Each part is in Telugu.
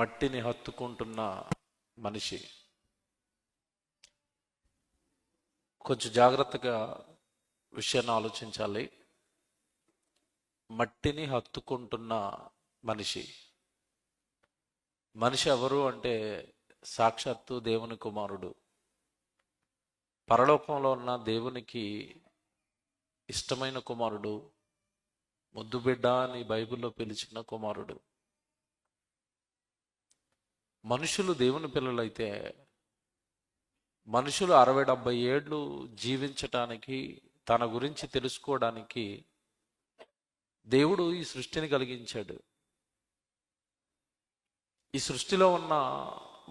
మట్టిని హత్తుకుంటున్న మనిషి. కొంచెం జాగ్రత్తగా విషయాన్ని ఆలోచించాలి. మట్టిని హత్తుకుంటున్న మనిషి మనిషి ఎవరు అంటే సాక్షాత్తు దేవుని కుమారుడు, పరలోకంలో ఉన్న దేవునికి ఇష్టమైన కుమారుడు, ముద్దు బిడ్డ అని బైబిల్లో పిలిచిన కుమారుడు. మనుషులు దేవుని పిల్లలైతే మనుషులు 60-70 ఏళ్ళు జీవించటానికి, తన గురించి తెలుసుకోవడానికి దేవుడు ఈ సృష్టిని కలిగించాడు. ఈ సృష్టిలో ఉన్న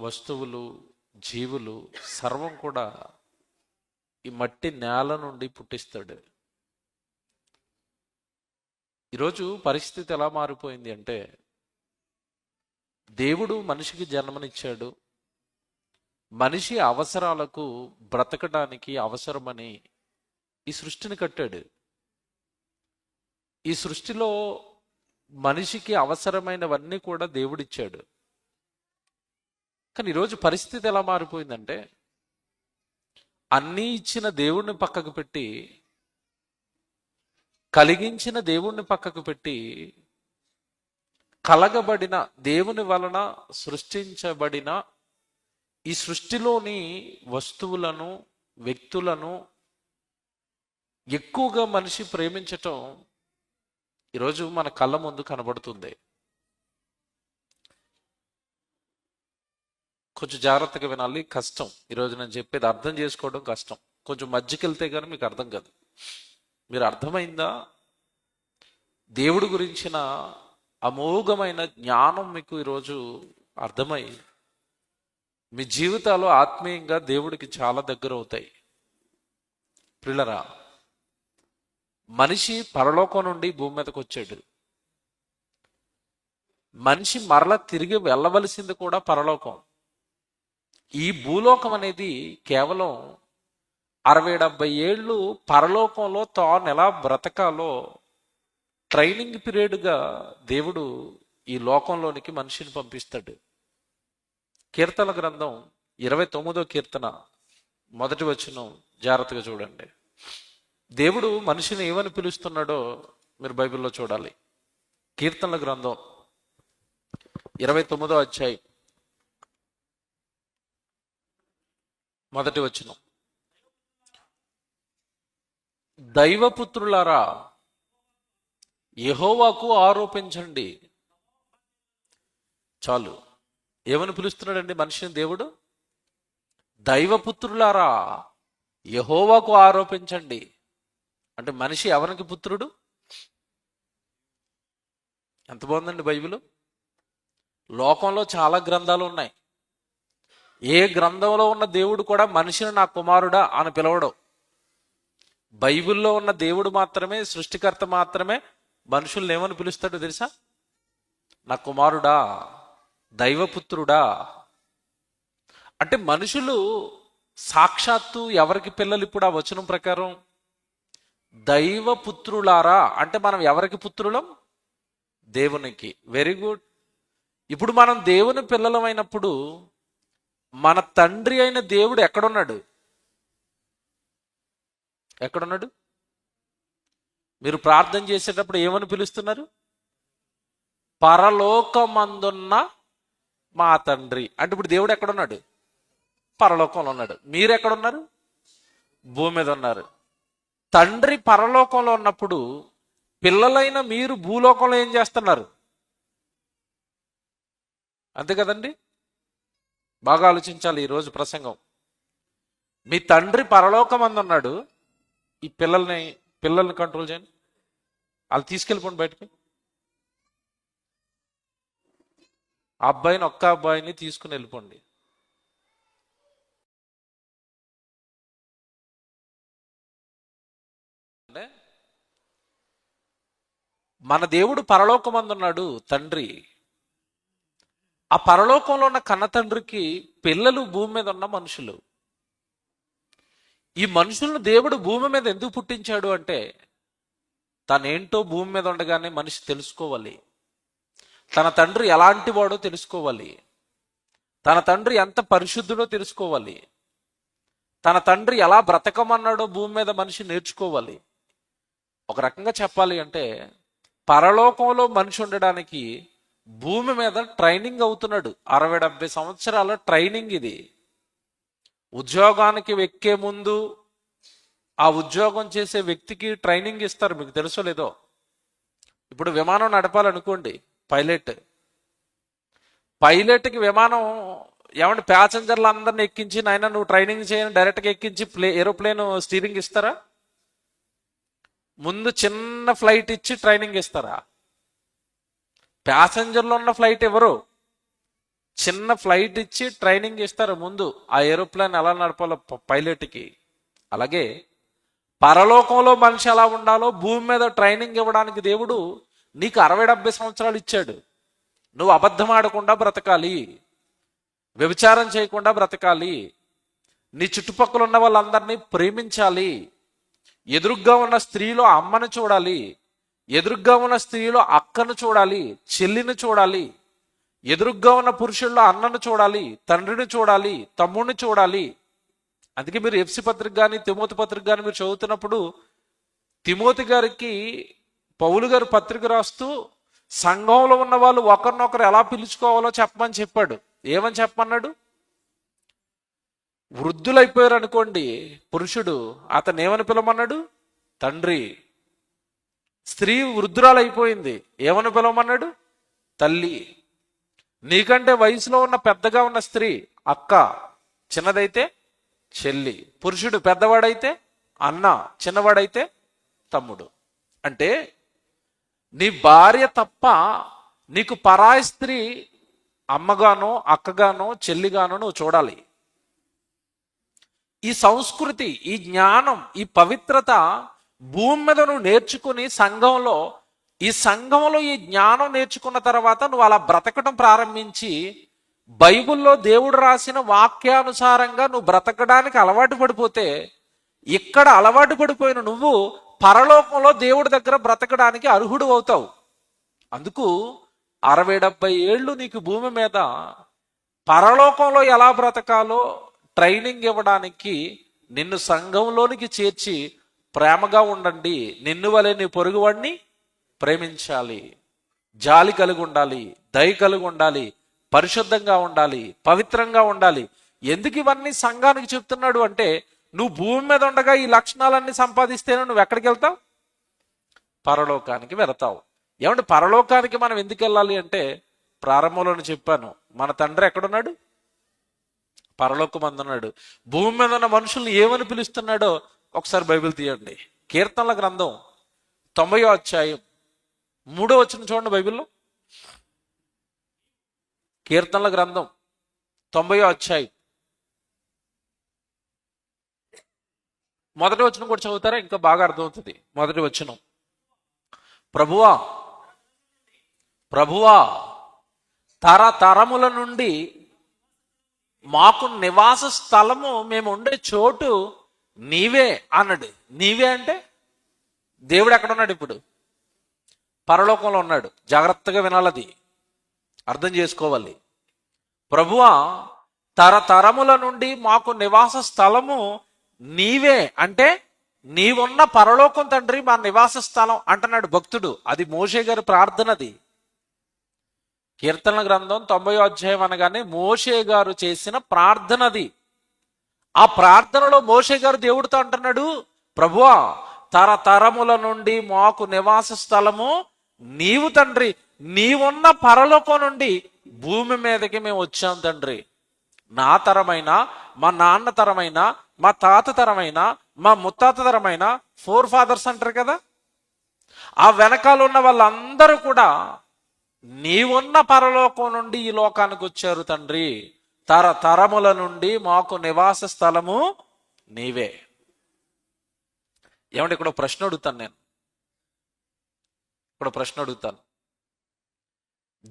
వస్తువులు, జీవులు సర్వం కూడా ఈ మట్టి నేల నుండి పుట్టిస్తాడు. ఈరోజు పరిస్థితి ఎలా మారిపోయింది అంటే, దేవుడు మనిషికి జన్మనిచ్చాడు. మనిషి అవసరాలకు బ్రతకడానికి అవసరమని ఈ సృష్టిని కట్టాడు. ఈ సృష్టిలో మనిషికి అవసరమైనవన్నీ కూడా దేవుడిచ్చాడు. కానీ ఈరోజు పరిస్థితి ఎలా మారిపోయిందంటే, అన్నీ ఇచ్చిన దేవుణ్ణి పక్కకు పెట్టి, కలిగించిన దేవుణ్ణి పక్కకు పెట్టి, కలగబడిన దేవుని వలన సృష్టించబడిన ఈ సృష్టిలోని వస్తువులను, వ్యక్తులను ఎక్కువగా మనిషి ప్రేమించటం ఈరోజు మన కళ్ళ ముందు కనబడుతుంది. కొంచెం జాగ్రత్తగా వినాలి, కష్టం. ఈరోజు నేను చెప్పేది అర్థం చేసుకోవడం కష్టం. కొంచెం మధ్యకెళ్తే కానీ మీకు అర్థం కాదు. మీరు అర్థమైందా? దేవుడి గురించిన అమోఘమైన జ్ఞానం మీకు ఈరోజు అర్థమై మీ జీవితాలు ఆత్మీయంగా దేవుడికి చాలా దగ్గర అవుతాయి. ప్రియులరా, మనిషి పరలోకం నుండి భూమి మీదకి వచ్చాడు. మనిషి మరలా తిరిగి వెళ్ళవలసింది కూడా పరలోకం. ఈ భూలోకం అనేది కేవలం 60-70 ఏళ్ళు పరలోకంలో తాను ఎలా బ్రతకాలో ట్రైనింగ్ పీరియడ్గా దేవుడు ఈ లోకంలోనికి మనిషిని పంపిస్తాడు. కీర్తన గ్రంథం 29వ కీర్తన 1వ వచనం జాగ్రత్తగా చూడండి. దేవుడు మనిషిని ఏమని పిలుస్తున్నాడో మీరు బైబిల్లో చూడాలి. కీర్తనల గ్రంథం 29వ అధ్యాయం 1వ వచనం. దైవపుత్రులారా, యెహోవాకు ఆరోపించండి. చాలు. ఏమని పిలుస్తున్నాడండి మనిషిని దేవుడు? దైవపుత్రులారా, యెహోవాకు ఆరోపించండి. అంటే మనిషి ఎవరికి పుత్రుడు? ఎంత బాగుందండి బైబిల్. లోకంలో చాలా గ్రంథాలు ఉన్నాయి. ఏ గ్రంథంలో ఉన్న దేవుడు కూడా మనిషిని నా కుమారుడా అని పిలవడం. బైబిల్లో ఉన్న దేవుడు మాత్రమే, సృష్టికర్త మాత్రమే మనుషుల్ని ఏమని పిలుస్తాడో తెలుసా? నా కుమారుడా, దైవపుత్రుడా. అంటే మనుషులు సాక్షాత్తు ఎవరికి పిల్లలు? ఇప్పుడు ఆ వచనం ప్రకారం దైవపుత్రులారా అంటే మనం ఎవరికి పుత్రులం? దేవునికి. Very good. ఇప్పుడు మనం దేవుని పిల్లలమైనప్పుడు మన తండ్రి అయిన దేవుడు ఎక్కడున్నాడు? ఎక్కడున్నాడు? మీరు ప్రార్థన చేసేటప్పుడు ఏమని పిలుస్తున్నారు? పరలోకమందున్న మా తండ్రి. అంటే ఇప్పుడు దేవుడు ఎక్కడున్నాడు? పరలోకంలో ఉన్నాడు. మీరు ఎక్కడున్నారు? భూమి మీద ఉన్నారు. తండ్రి పరలోకంలో ఉన్నప్పుడు పిల్లలైన మీరు భూలోకంలో ఏం చేస్తున్నారు? అంతే కదండి. బాగా ఆలోచించాలి ఈరోజు ప్రసంగం. మీ తండ్రి పరలోకమందు ఉన్నాడు. ఈ పిల్లల్ని కంట్రోల్ చేయండి. వాళ్ళు తీసుకెళ్ళిపోండి బయటికి. ఆ అబ్బాయిని, ఒక్క అబ్బాయిని తీసుకుని వెళ్ళిపోండి. అంటే మన దేవుడు పరలోకమందు ఉన్నాడు, తండ్రి. ఆ పరలోకంలో ఉన్న కన్న తండ్రికి పిల్లలు భూమి మీద ఉన్న మనుషులు. ఈ మనుషులను దేవుడు భూమి మీద ఎందుకు పుట్టించాడు అంటే, తనేంటో భూమి మీద ఉండగానే మనిషి తెలుసుకోవాలి. తన తండ్రి ఎలాంటి వాడో తెలుసుకోవాలి. తన తండ్రి ఎంత పరిశుద్ధుడో తెలుసుకోవాలి. తన తండ్రి ఎలా బ్రతకమన్నాడో భూమి మీద మనిషి నేర్చుకోవాలి. ఒక రకంగా చెప్పాలి అంటే పరలోకంలో మనిషి ఉండడానికి భూమి మీద ట్రైనింగ్ అవుతున్నాడు. 60-70 సంవత్సరాల ట్రైనింగ్ ఇది. ఉద్యోగానికి ఎక్కే ముందు ఆ ఉద్యోగం చేసే వ్యక్తికి ట్రైనింగ్ ఇస్తారు, మీకు తెలుసో లేదో. ఇప్పుడు విమానం నడపాలనుకోండి, పైలట్కి విమానం ఏమంటే ప్యాసింజర్లు అందరిని ఎక్కించి నాయన నువ్వు ట్రైనింగ్ చేయని డైరెక్ట్గా ఎక్కించి ఏరోప్లేన్ స్టీరింగ్ ఇస్తారా? ముందు చిన్న ఫ్లైట్ ఇచ్చి ట్రైనింగ్ ఇస్తారా? ప్యాసింజర్లు ఉన్న ఫ్లైట్ ఎవరు? చిన్న ఫ్లైట్ ఇచ్చి ట్రైనింగ్ ఇస్తారు ముందు ఆ ఏరోప్లేన్ ఎలా నడపాలో పైలట్కి. అలాగే పరలోకంలో మనిషి ఎలా ఉండాలో భూమి మీద ట్రైనింగ్ ఇవ్వడానికి దేవుడు నీకు 60-70 సంవత్సరాలు ఇచ్చాడు. నువ్వు అబద్ధం ఆడకుండా బ్రతకాలి, వ్యభిచారం చేయకుండా బ్రతకాలి, నీ చుట్టుపక్కల ఉన్న వాళ్ళందరినీ ప్రేమించాలి, ఎదురుగ్గా ఉన్న స్త్రీలో అమ్మను చూడాలి, ఎదురుగ్గా ఉన్న స్త్రీలో అక్కను చూడాలి, చెల్లిని చూడాలి, ఎదురుగ్గా ఉన్న పురుషుల్లో అన్నను చూడాలి, తండ్రిని చూడాలి, తమ్ముడిని చూడాలి. అందుకే మీరు ఎఫ్సి పత్రిక కానీ తిమోతి పత్రిక కానీ మీరు చదువుతున్నప్పుడు తిమోతి గారికి పౌలు గారు పత్రిక రాస్తూ సంఘంలో ఉన్న వాళ్ళు ఒకరినొకరు ఎలా పిలుచుకోవాలో చెప్పమని చెప్పాడు. ఏమని చెప్పమన్నాడు? వృద్ధులైపోయారు అనుకోండి పురుషుడు, అతను ఏమని పిలవమన్నాడు? తండ్రి. స్త్రీ వృద్ధురాలు అయిపోయింది, ఏమని పిలవమన్నాడు? తల్లి. నీకంటే వయసులో ఉన్న పెద్దగా ఉన్న స్త్రీ అక్క, చిన్నదైతే చెల్లి. పురుషుడు పెద్దవాడైతే అన్న, చిన్నవాడైతే తమ్ముడు. అంటే నీ భార్య తప్ప నీకు పరాయి స్త్రీ అమ్మగానో అక్కగానో చెల్లిగానో నువ్వు చూడాలి. ఈ సంస్కృతి, ఈ జ్ఞానం, ఈ పవిత్రత భూమి మీద నువ్వు నేర్చుకుని ఈ సంఘంలో ఈ జ్ఞానం నేర్చుకున్న తర్వాత నువ్వు అలా బ్రతకడం ప్రారంభించి బైబిల్లో దేవుడు రాసిన వాక్యానుసారంగా నువ్వు బ్రతకడానికి అలవాటు పడిపోతే ఇక్కడ అలవాటు పడిపోయిన నువ్వు పరలోకంలో దేవుడి దగ్గర బ్రతకడానికి అర్హుడు అవుతావు. అందుకు 60-70 ఏళ్ళు నీకు భూమి మీద పరలోకంలో ఎలా బ్రతకాలో ట్రైనింగ్ ఇవ్వడానికి నిన్ను సంఘంలోనికి చేర్చి ప్రేమగా ఉండండి, నిన్ను వలె నీ పొరుగువాడిని ప్రేమించాలి, జాలి కలిగి ఉండాలి, దయ కలిగి ఉండాలి, పరిశుద్ధంగా ఉండాలి, పవిత్రంగా ఉండాలి. ఎందుకు ఇవన్నీ సంఘానికి చెప్తున్నాడు అంటే నువ్వు భూమి మీద ఉండగా ఈ లక్షణాలన్నీ సంపాదిస్తేనే నువ్వు ఎక్కడికి వెళ్తావు? పరలోకానికి వెళతావు. ఏమంటే పరలోకానికి మనం ఎందుకు వెళ్ళాలి అంటే ప్రారంభంలోనే చెప్పాను, మన తండ్రి ఎక్కడున్నాడు? పరలోకం అందున్నాడు. భూమి మీద ఉన్న మనుషుల్ని ఏమని పిలుస్తున్నాడో ఒకసారి బైబిల్ తీయండి. కీర్తనల గ్రంథం 90వ అధ్యాయం 3వ వచనం చూడండి బైబిల్లో. కీర్తనల గ్రంథం 90వ అధ్యాయం 1వ వచనం కూడా చదువుతారా? ఇంకా బాగా అర్థమవుతుంది. 1వ వచనం, ప్రభువా ప్రభువా తరతరముల నుండి మాకు నివాస స్థలము, మేము ఉండే చోటు నీవే అన్నాడు. నీవే అంటే దేవుడు ఎక్కడ ఉన్నాడు? ఇప్పుడు పరలోకంలో ఉన్నాడు. జాగ్రత్తగా వినాలది, అర్థం చేసుకోవాలి. ప్రభువా తరతరముల నుండి మాకు నివాస స్థలము నీవే అంటే నీవున్న పరలోకం తండ్రి మా నివాస స్థలం అంటున్నాడు భక్తుడు. అది మోషే గారి ప్రార్థనది. కీర్తనల గ్రంథం 90వ అధ్యాయం అనగానే మోషే గారు చేసిన ప్రార్థనది. ఆ ప్రార్థనలో మోషే గారు దేవుడితో అంటున్నాడు, ప్రభువా తరతరముల నుండి మాకు నివాస స్థలము నీవు తండ్రి, నీవున్న పరలోకం నుండి భూమి మీదకి మేము వచ్చాం తండ్రి. నా తరమైన, మా నాన్న తరమైన, మా తాత తరమైన, మా ముత్తాత తరమైన, 4 ఫాదర్స్ అంటారు కదా, ఆ వెనకాల ఉన్న వాళ్ళందరూ కూడా నీవున్న పరలోకం నుండి ఈ లోకానికి వచ్చారు తండ్రి. తరతరముల నుండి మాకు నివాస స్థలము నీవే. ఏమంటే ఇక్కడ ప్రశ్న అడుగుతాను, నేను ఇక్కడ ప్రశ్న అడుగుతాను.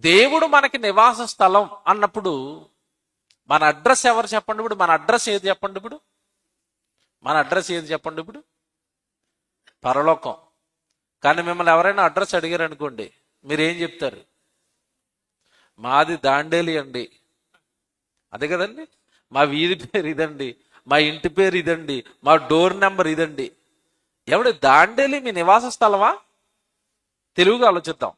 దేవుడు మనకి నివాస స్థలం అన్నప్పుడు మన అడ్రస్ ఎవరు చెప్పండి? ఇప్పుడు మన అడ్రస్ ఏది చెప్పండి? ఇప్పుడు మన అడ్రస్ ఏది చెప్పండి? ఇప్పుడు పరలోకం. కానీ మిమ్మల్ని ఎవరైనా అడ్రస్ అడిగారు అనుకోండి, మీరేం చెప్తారు? మాది దాండేలి అండి, అదే కదండి. మా వీధి పేరు ఇదండి, మా ఇంటి పేరు ఇదండి, మా డోర్ నెంబర్ ఇదండి. ఎవడు దాండేలి మీ నివాస స్థలమా? తెలుగుగా ఆలోచిద్దాం.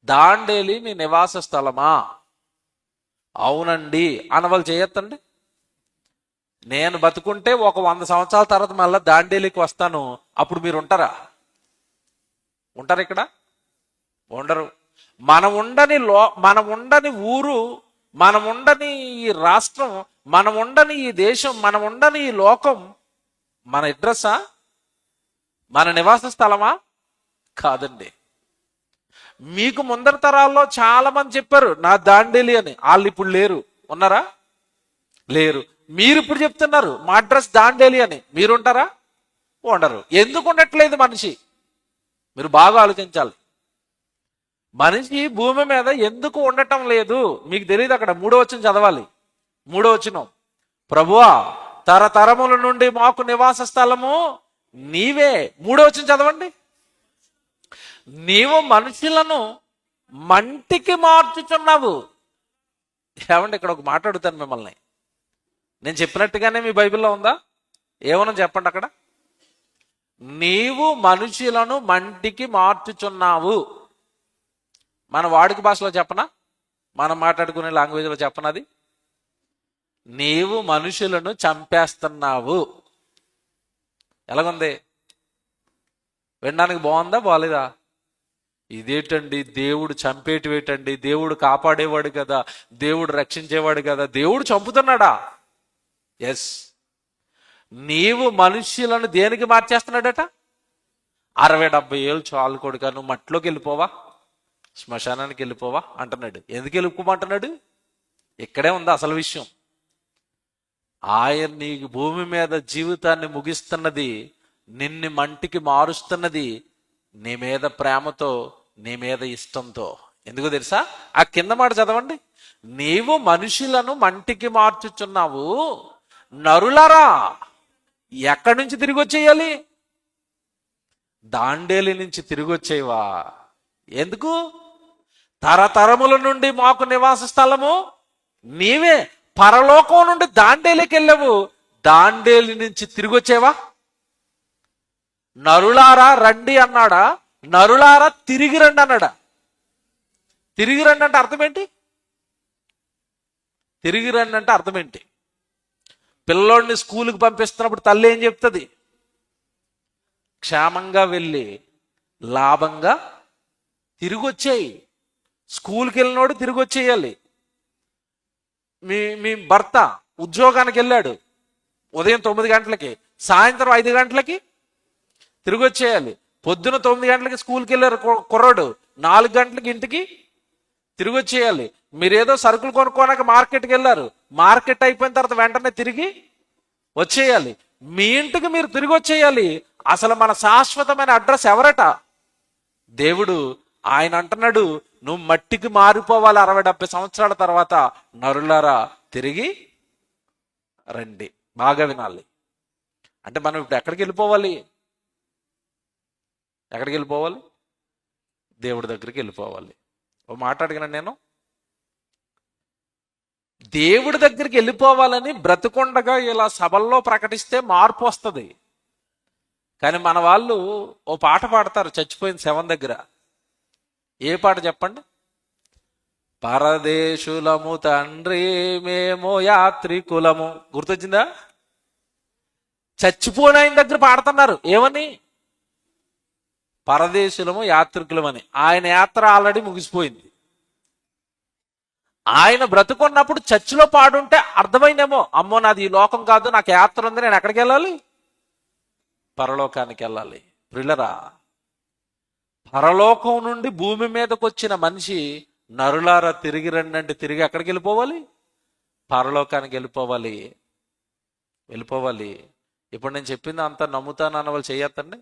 దాండేలి మీ నివాస స్థలమా? అవునండి అనవాళ్ళు చేయొద్దండి. నేను బతుకుంటే ఒక 100 సంవత్సరాల తర్వాత మళ్ళీ దాండేలికి వస్తాను, అప్పుడు మీరు ఉంటారా? ఉంటారు ఇక్కడ? ఉండరు. మనం ఉండని ఊరు, మనం ఉండని ఈ రాష్ట్రం, మనం ఉండని ఈ దేశం, మనం ఉండని ఈ లోకం మన అడ్రస్సా? మన నివాస స్థలమా? కాదండి. మీకు ముందర తరాల్లో చాలా మంది చెప్పారు నా దాండేలి అని, వాళ్ళు ఇప్పుడు లేరు. ఉన్నారా? లేరు. మీరు ఇప్పుడు చెప్తున్నారు మా అడ్రస్ దాండేలి అని, మీరుంటారా? ఉండరు. ఎందుకు ఉండట్లేదు మనిషి? మీరు బాగా ఆలోచించాలి. మనిషి భూమి మీద ఎందుకు ఉండటం లేదు మీకు తెలియదు. అక్కడ 3వ వచనం చదవాలి. 3వ వచనం, ప్రభువా తరతరముల నుండి మాకు నివాస స్థలము నీవే. 3వ వచనం చదవండి. నీవు మనుషులను మంటికి మార్చుచున్నావు. ఏమండి, ఇక్కడ ఒక మాట అడుగుతాను మిమ్మల్ని. నేను చెప్పినట్టుగానే మీ బైబిల్లో ఉందా? ఏమన్నా చెప్పండి అక్కడ. నీవు మనుషులను మంటికి మార్చుచున్నావు. మన వాడుక భాషలో చెప్పనా? మనం మాట్లాడుకునే లాంగ్వేజ్లో చెప్పనది. నీవు మనుషులను చంపేస్తున్నావు. ఎలాగుంది? వినడానికి బాగుందా బాలేదా? ఇదేటండి, దేవుడు చంపేటివేటండి, దేవుడు కాపాడేవాడు కదా, దేవుడు రక్షించేవాడు కదా, దేవుడు చంపుతున్నాడా? ఎస్. నీవు మనుష్యులను దేనికి మార్చేస్తున్నాడట? 60-70 ఏళ్ళు చాలు కొడుకా, నువ్వు మట్టిలోకి వెళ్ళిపోవా, శ్మశానానికి వెళ్ళిపోవా అంటున్నాడు. ఎందుకు వెళ్ళిపోమంటున్నాడు? ఇక్కడే ఉంది అసలు విషయం. ఆయన నీకు భూమి మీద జీవితాన్ని ముగిస్తున్నది, నిన్ను మంటికి మారుస్తున్నది నీ మీద ప్రేమతో, నీ మీద ఇష్టంతో. ఎందుకు తెలుసా? ఆ కింద మాట చదవండి. నీవు మనుషులను మంటికి మార్చుచున్నావు, నరులరా. ఎక్కడి నుంచి తిరిగి వచ్చేయాలి? దాండేలి నుంచి తిరిగి వచ్చేవా? ఎందుకు? తరతరముల నుండి మాకు నివాస స్థలము నీవే. పరలోకం నుండి దాండేలికి వెళ్ళావు, దాండేలి నుంచి తిరిగి వచ్చేవా? నరులారా రండి అన్నాడా? నరులారా తిరిగి రండి అన్నాడా? తిరిగి రండి అంటే అర్థం ఏంటి? తిరిగి రండి అంటే అర్థం ఏంటి? పిల్లోడిని స్కూల్కి పంపిస్తున్నప్పుడు తల్లి ఏం చెప్తుంది? క్షేమంగా వెళ్ళి లాభంగా తిరిగి వచ్చేయి. స్కూల్కి వెళ్ళినోడు తిరిగి వచ్చేయాలి. మీ భర్త ఉద్యోగానికి వెళ్ళాడు, ఉదయం 9 గంటలకి, సాయంత్రం 5 గంటలకి తిరిగి వచ్చేయాలి. పొద్దున 9 గంటలకి స్కూల్కి వెళ్ళారు కుర్రాడు, 4 గంటలకి ఇంటికి తిరిగి వచ్చేయాలి. మీరేదో సరుకులు కొనుక్కోడానికి మార్కెట్కి వెళ్ళారు, మార్కెట్ అయిపోయిన తర్వాత వెంటనే తిరిగి వచ్చేయాలి. మీ ఇంటికి మీరు తిరిగి వచ్చేయాలి. అసలు మన శాశ్వతమైన అడ్రస్ ఎవరట? దేవుడు. ఆయన అంటున్నాడు, నువ్వు మట్టికి మారిపోవాలి 60-70 సంవత్సరాల తర్వాత. నరులారా తిరిగి రండి. బాగా వినాలి. అంటే మనం ఇప్పుడు ఎక్కడికి వెళ్ళిపోవాలి? ఎక్కడికి వెళ్ళిపోవాలి? దేవుడి దగ్గరికి వెళ్ళిపోవాలి. ఓ మాట అడిగిన నేను, దేవుడి దగ్గరికి వెళ్ళిపోవాలని బ్రతుకుండగా ఇలా సభల్లో ప్రకటిస్తే మార్పు వస్తుంది. కానీ మన వాళ్ళు ఓ పాట పాడతారు చచ్చిపోయిన శవం దగ్గర. ఏ పాట చెప్పండి? పరదేశులము తండ్రి మేము యాత్రికులము. గుర్తొచ్చిందా? చచ్చిపోయిన ఆయన దగ్గర పాడుతున్నారు. ఏమని? పరదేశులము యాత్రికులమని. ఆయన యాత్ర ఆల్రెడీ ముగిసిపోయింది. ఆయన బ్రతుకున్నప్పుడు చర్చిలో పాడుంటే అర్థమైందేమో, అమ్మో నాది ఈ లోకం కాదు, నాకు యాత్ర ఉంది, నేను ఎక్కడికి వెళ్ళాలి? పరలోకానికి వెళ్ళాలి. ప్రియులరా, పరలోకం నుండి భూమి మీదకి వచ్చిన మనిషి నరులారా తిరిగి రండి అంటే తిరిగి ఎక్కడికి వెళ్ళిపోవాలి? పరలోకానికి వెళ్ళిపోవాలి. ఇప్పుడు నేను చెప్పింది అంతా నమ్ముతాను అన్న వాళ్ళు చేయొద్దండి.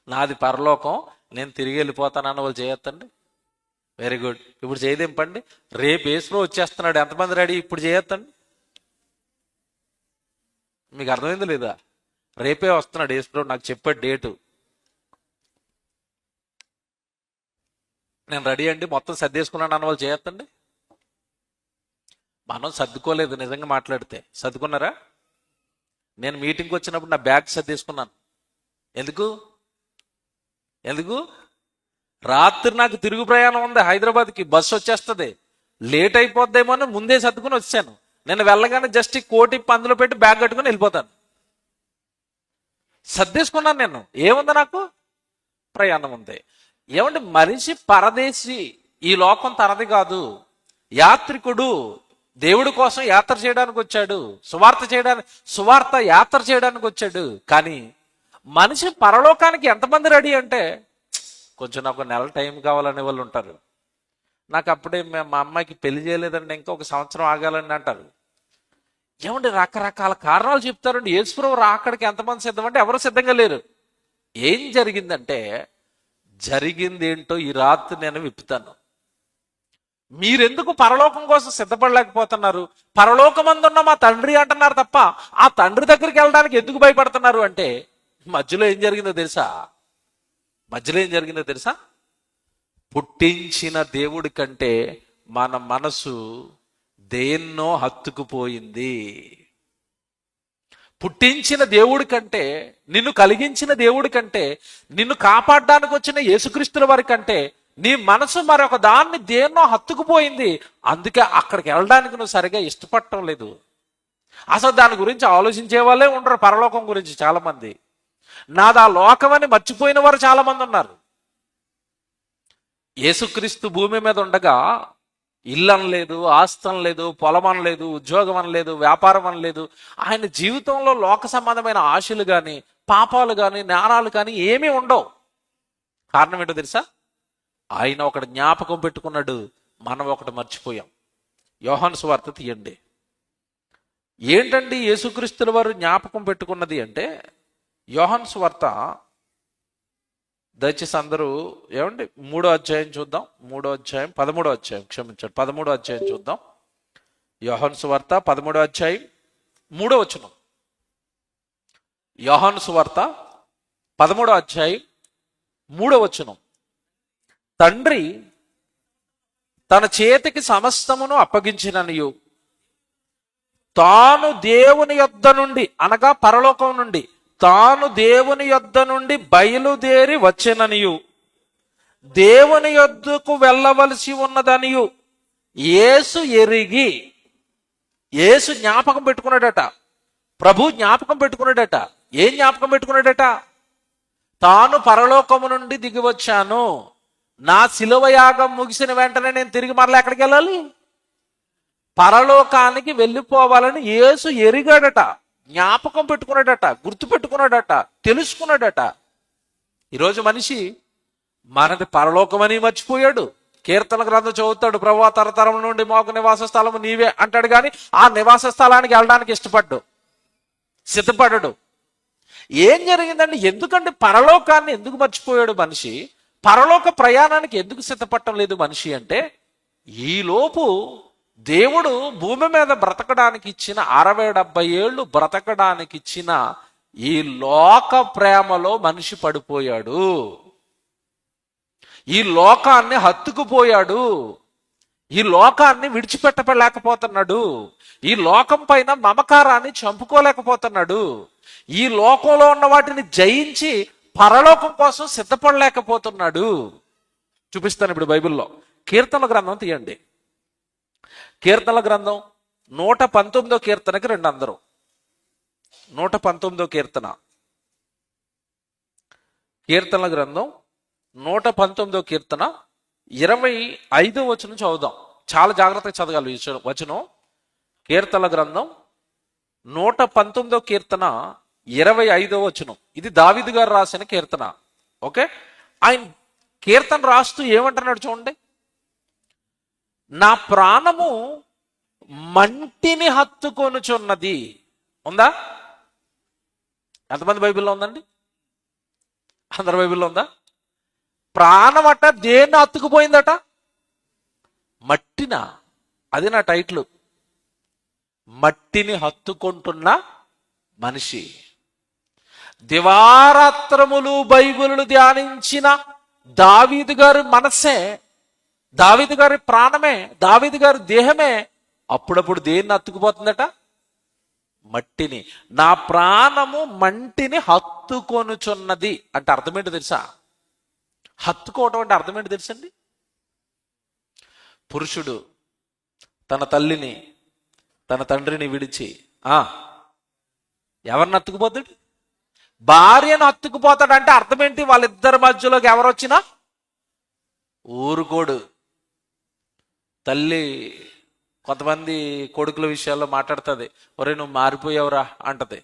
నాది పరలోకం, నేను తిరిగి వెళ్ళిపోతాను అన్న వాళ్ళు చేయొద్దండి. Very good. ఇప్పుడు చేయదేంపండి. రేపు ఏసులో వచ్చేస్తున్నాడు, ఎంతమంది రెడీ? ఇప్పుడు చేయొద్దండి. మీకు అర్థమైంది లేదా? రేపే వస్తున్నాడు ఏసులో, నాకు చెప్పాడు డేటు. నేను రెడీ అండి మొత్తం సర్దేసుకున్నాను అన్న వాళ్ళు చేయొద్దండి. మనం సర్దుకోలేదు, నిజంగా మాట్లాడితే సర్దుకున్నారా? నేను మీటింగ్కి వచ్చినప్పుడు నా బ్యాగ్ సర్దేసుకున్నాను. ఎందుకు ఎందుకు రాత్రి నాకు తిరుగు ప్రయాణం ఉంది, హైదరాబాద్కి బస్సు వచ్చేస్తుంది, లేట్ అయిపోద్దేమో అని ముందే సర్దుకుని వచ్చాను. నేను వెళ్ళగానే జస్ట్ ఈ కోటి అందులో పెట్టి బ్యాగ్ కట్టుకుని వెళ్ళిపోతాను. సర్దేసుకున్నాను. నేను ఏముంది, నాకు ప్రయాణం ఉంది. ఏమంటే మనిషి పరదేశి, ఈ లోకం తనది కాదు, యాత్రికుడు, దేవుడి కోసం యాత్ర చేయడానికి వచ్చాడు, సువార్త యాత్ర చేయడానికి వచ్చాడు. కానీ మనిషి పరలోకానికి ఎంతమంది రెడీ అంటే, కొంచెం నాకు నెల టైం కావాలనే వాళ్ళు ఉంటారు. నాకు అప్పుడే మా అమ్మాయికి పెళ్లి చేయలేదండి, ఇంకా ఒక సంవత్సరం ఆగాలని అంటారు. ఏమంటే రకరకాల కారణాలు చెప్తారండి. యేసుప్రభు రాకడికి ఎంతమంది సిద్ధం అంటే ఎవరు సిద్ధంగా లేరు. ఏం జరిగిందంటే, జరిగింది ఏంటో ఈ రాత్రి నేను విప్పుతాను. మీరెందుకు పరలోకం కోసం సిద్ధపడలేకపోతున్నారు? పరలోకమందున్న మా తండ్రి అంటున్నారు తప్ప ఆ తండ్రి దగ్గరికి వెళ్ళడానికి ఎందుకు భయపడుతున్నారు అంటే, మధ్యలో ఏం జరిగిందో తెలుసా? పుట్టించిన దేవుడి కంటే మన మనసు దేన్నో హత్తుకుపోయింది. పుట్టించిన దేవుడి కంటే, నిన్ను కలిగించిన దేవుడి కంటే, నిన్ను కాపాడడానికి వచ్చిన యేసుక్రీస్తుల వారి కంటే నీ మనసు మరొక దాన్ని దేన్నో హత్తుకుపోయింది. అందుకే అక్కడికి వెళ్ళడానికి నువ్వు సరిగా ఇష్టపడటం లేదు. అసలు దాని గురించి ఆలోచించే వాళ్ళే ఉండరు. పరలోకం గురించి చాలా మంది, నాది ఆ లోకం అని మర్చిపోయిన వారు చాలా మంది ఉన్నారు. యేసుక్రీస్తు భూమి మీద ఉండగా ఇల్లు అనలేదు, ఆస్తి అనలేదు, పొలం అనలేదు, ఉద్యోగం అనలేదు, వ్యాపారం అనలేదు. ఆయన జీవితంలో లోక సంబంధమైన ఆశలు కానీ, పాపాలు కానీ, నేరాలు కానీ ఏమీ ఉండవు. కారణం ఏంటో తెలుసా? ఆయన ఒకటి జ్ఞాపకం పెట్టుకున్నాడు, మనం ఒకటి మర్చిపోయాం. యోహాను సువార్త తీయండి. ఏంటండి యేసుక్రీస్తుల వారు జ్ఞాపకం పెట్టుకున్నది అంటే, యోహాను సువార్త దయచేసి అందరూ ఏమండి 3వ అధ్యాయం చూద్దాం. 13వ అధ్యాయం చూద్దాం. యోహాను సువార్త 13వ అధ్యాయం 3వ వచనం. యోహాను సువార్త 13వ అధ్యాయం 3వ వచనం. తండ్రి తన చేతికి సమస్తమును అప్పగించిననియు, తాను దేవుని యొద్ద నుండి అనగా పరలోకం నుండి, తాను దేవుని యొద్ద నుండి బయలుదేరి వచ్చెననియు, దేవుని యొద్దకు వెళ్ళవలసి ఉన్నదనియు యేసు ఎరిగి. యేసు జ్ఞాపకం పెట్టుకున్నాడట, ప్రభు జ్ఞాపకం పెట్టుకున్నాడట. ఏం జ్ఞాపకం పెట్టుకున్నాడట? తాను పరలోకము నుండి దిగి వచ్చాను, నా శిలువ యాగం ముగిసిన వెంటనే నేను తిరిగి మరలా ఎక్కడికి వెళ్ళాలి? పరలోకానికి వెళ్ళిపోవాలని యేసు ఎరిగాడట, జ్ఞాపకం పెట్టుకున్నాడట, గుర్తు పెట్టుకున్నాడట, తెలుసుకున్నాడట. ఈరోజు మనిషి మనది పరలోకమని మర్చిపోయాడు. కీర్తన గ్రంథం చదువుతాడు, ప్రభువా తరతరం నుండి మాకు నివాస స్థలము నీవే అంటాడు, కానీ ఆ నివాస స్థలానికి వెళ్ళడానికి సిద్ధపడ్డాడు. ఏం జరిగిందండి? ఎందుకంటే పరలోకాన్ని ఎందుకు మర్చిపోయాడు మనిషి? పరలోక ప్రయాణానికి ఎందుకు సిద్ధపడటం లేదు మనిషి అంటే, ఈలోపు దేవుడు భూమి మీద బ్రతకడానికి ఇచ్చిన 60-70 ఏళ్ళు బ్రతకడానికి ఇచ్చిన ఈ లోక ప్రేమలో మనిషి పడిపోయాడు. ఈ లోకాన్ని హత్తుకుపోయాడు. ఈ లోకాన్ని విడిచిపెట్టలేకపోతున్నాడు. ఈ లోకం పైన మమకారాన్ని చంపుకోలేకపోతున్నాడు. ఈ లోకంలో ఉన్న వాటిని జయించి పరలోకం కోసం సిద్ధపడలేకపోతున్నాడు. చూపిస్తాను ఇప్పుడు బైబిల్లో. కీర్తనల గ్రంథం తీయండి. కీర్తనల గ్రంథం 119వ కీర్తనకి రండి అందరూ. 119వ కీర్తన. కీర్తనల గ్రంథం 119వ కీర్తన 25వ వచనం చదువుదాం. చాలా జాగ్రత్తగా చదవాలి ఈ వచనం. కీర్తనల గ్రంథం 119వ కీర్తన 25వ వచనం. ఇది దావీదు గారు రాసిన కీర్తన. ఓకే, ఆయన కీర్తన రాస్తూ ఏమంటున్నాడు చూడండి. నా ప్రాణము మంటిని హత్తుకొనుచున్నది. ఉందా? ఎంతమంది బైబిల్లో ఉందండి? అందరి బైబిల్లో ఉందా? ప్రాణం అట దేన్ని హత్తుకుపోయిందట? మట్టిన. అది నా టైటిల్, మట్టిని హత్తుకుంటున్న మనిషి. దివారాత్రములు బైబిలును ధ్యానించిన దావీదు గారు మనసే దావీదు గారి ప్రాణమే, దావీదు గారి దేహమే అప్పుడప్పుడు దేన్ని హత్తుకుపోతుందట? మట్టిని. నా ప్రాణము మంటిని హత్తుకొనుచున్నది అంటే అర్థమేంటో తెలుసా? హత్తుకోవటం అంటే అర్థమేంటో తెలుసండి? పురుషుడు తన తల్లిని తన తండ్రిని విడిచి ఎవరిని హత్తుకుపోతాడు? భార్యను హత్తుకుపోతాడు. అంటే అర్థం ఏంటి? వాళ్ళిద్దరి మధ్యలోకి ఎవరు వచ్చినా ఊరుకోడు. తల్లి కొంతమంది కొడుకుల విషయాల్లో మాట్లాడుతుంది, ఒరే నువ్వు మారిపోయావురా అంటది.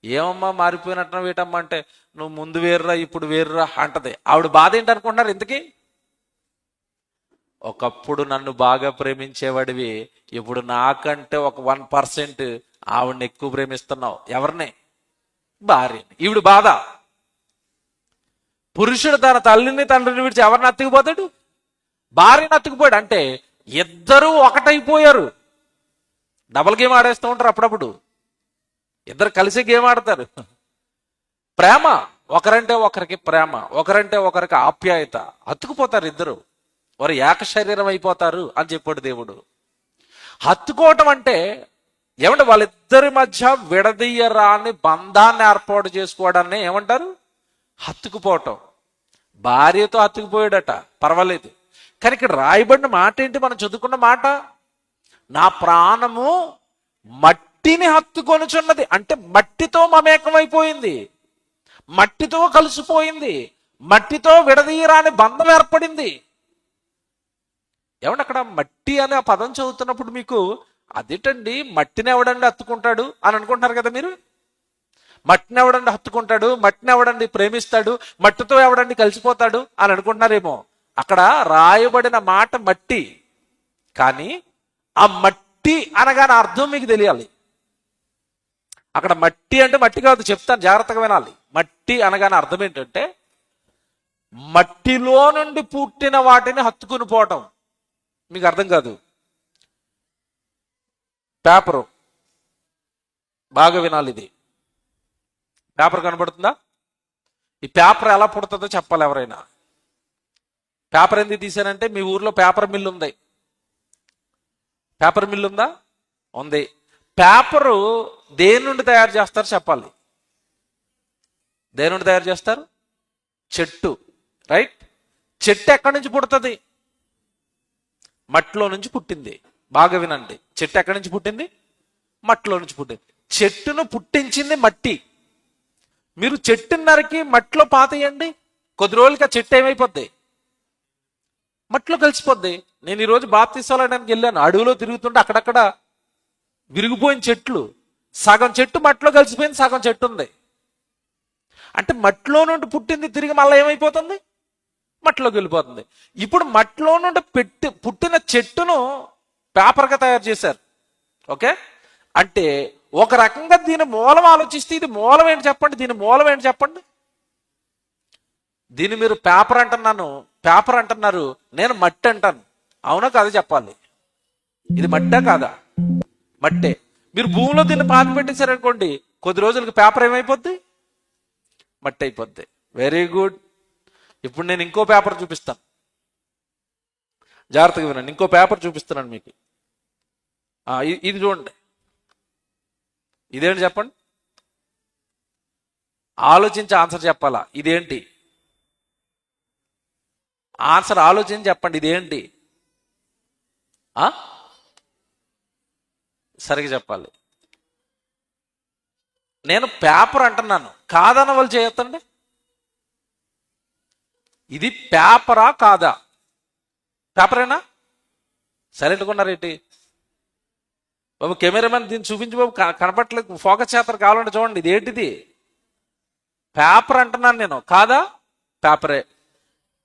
ఏమమ్మా మారిపోయినట్టు వేటమ్మా అంటే, నువ్వు ముందు వేర్రా ఇప్పుడు వేర్రా అంటది. ఆవిడ బాధ ఏంటి అనుకుంటున్నారు ఇంతకీ? ఒకప్పుడు నన్ను బాగా ప్రేమించేవాడివి, ఇప్పుడు నాకంటే ఒక 1% ఆవిడని ఎక్కువ ప్రేమిస్తున్నావు. ఎవరిని? భార్యని. ఈవిడ బాధ. పురుషుడు తన తల్లిని తండ్రిని విడిచి ఎవరిని అత్తుకుపోతాడు? భార్యను అత్తుకుపోయాడు. అంటే ఇద్దరూ ఒకటైపోయారు. డబల్ గేమ్ ఆడేస్తూ ఉంటారు అప్పుడప్పుడు. ఇద్దరు కలిసి గేమ్ ఆడతారు. ప్రేమ, ఒకరంటే ఒకరికి ప్రేమ, ఒకరంటే ఒకరికి ఆప్యాయత. హత్తుకుపోతారు ఇద్దరు, వారు ఏక శరీరం అయిపోతారు అని చెప్పాడు దేవుడు. హత్తుకోవటం అంటే ఏమంటే వాళ్ళిద్దరి మధ్య విడదీయరాని బంధాన్ని ఏర్పాటు చేసుకోవడాన్ని ఏమంటారు? హత్తుకుపోవటం. భార్యతో హత్తుకుపోయాడట, పర్వాలేదు. కానీ ఇక్కడ రాయబడిన మాట ఏంటి? మనం చదువుకున్న మాట, నా ప్రాణము మట్టిని హత్తుకొనుచున్నది. అంటే మట్టితో మమేకమైపోయింది, మట్టితో కలిసిపోయింది, మట్టితో విడదీయరాని బంధం ఏర్పడింది. ఏమంటే అక్కడ మట్టి అనే ఆ పదం చదువుతున్నప్పుడు మీకు అదేంటండి మట్టిని ఎవడండి హత్తుకుంటాడు అని అనుకుంటున్నారు కదా మీరు. మట్టిని ఎవడండి హత్తుకుంటాడు, మట్టిని ఎవడండి ప్రేమిస్తాడు, మట్టితో ఎవడండి కలిసిపోతాడు అని అనుకుంటున్నారేమో. అక్కడ రాయబడిన మాట మట్టి, కానీ ఆ మట్టి అనగానే అర్థం మీకు తెలియాలి. అక్కడ మట్టి అంటే మట్టి కాదు, చెప్తాను జాగ్రత్తగా వినాలి. మట్టి అనగానే అర్థం ఏంటంటే మట్టిలో నుండి పుట్టిన వాటిని హత్తుకుని పోవటం. మీకు అర్థం కాదు. పేపరు బాగా వినాలి. ఇది పేపర్ కనబడుతుందా? ఈ పేపర్ ఎలా పుడుతుందో చెప్పాలి ఎవరైనా. పేపర్ ఎందుకు తీసానంటే మీ ఊర్లో పేపర్ మిల్ ఉంది. పేపర్ మిల్ ఉందా? ఉంది. పేపరు దేని నుండి తయారు చేస్తారు చెప్పాలి. దేని నుండి తయారు చేస్తారు? చెట్టు, రైట్? చెట్టు ఎక్కడి నుంచి పుడుతుంది? మట్టిలో నుంచి పుట్టింది. బాగా వినండి. చెట్టు ఎక్కడి నుంచి పుట్టింది? మట్టిలో నుంచి పుట్టింది. చెట్టును పుట్టించింది మట్టి. మీరు చెట్టుని నరికి మట్టిలో పాతేయండి, కొద్ది రోజులకి ఆ చెట్టు ఏమైపోద్ది? మట్టిలో కలిసిపోద్ది. నేను ఈరోజు బాప్తీసాలడానికి వెళ్ళాను, అడవిలో తిరుగుతుంటే అక్కడక్కడ విరిగిపోయిన చెట్లు, సగం చెట్టు మట్టిలో కలిసిపోయింది, సగం చెట్టు ఉంది. అంటే మట్టిలో నుండి పుట్టింది తిరిగి మళ్ళీ ఏమైపోతుంది? మట్టిలోకి వెళ్ళిపోతుంది. ఇప్పుడు మట్టిలో నుండి పుట్టిన చెట్టును పేపర్గా తయారు చేశారు. ఓకే, అంటే ఒక రకంగా దీని మూలం ఆలోచిస్తే ఇది మూలం ఏంటి చెప్పండి? దీని మూలం ఏంటి చెప్పండి? దీన్ని మీరు పేపర్ అంటున్నారు, నేను మట్టి అంటాను. అవునా కాదా చెప్పాలి? ఇది మట్టా కాదా? మట్టే. మీరు భూమిలో దీన్ని పాతి పెట్టేశారనుకోండి, కొద్ది రోజులకి పేపర్ ఏమైపోద్ది? మట్టి అయిపోద్ది. Very good. ఇప్పుడు నేను ఇంకో పేపర్ చూపిస్తాను, జాగ్రత్తగా వినండి. ఇంకో పేపర్ చూపిస్తున్నాను మీకు. ఇది చూడండి. ఇదేంటి చెప్పండి? ఆలోచించి ఆన్సర్ చెప్పాలా? ఇదేంటి? ఆన్సర్ ఆలోచించి చెప్పండి. ఇదేంటి? సరిగ్గా చెప్పాలి. నేను పేపర్ అంటున్నాను, కాదన్న వాళ్ళు చేయొద్దండి. ఇది పేపరా కాదా? పేపరేనా? సైలెంట్గా ఉన్నారేంటి బాబు? కెమెరామెన్ దీన్ని చూపించి బాబు, కనపట్లేదు, ఫోకస్ చేస్తారు కావాలంటే చూడండి. ఇది ఏంటిది? పేపర్ అంటున్నాను నేను, కాదా? పేపరే.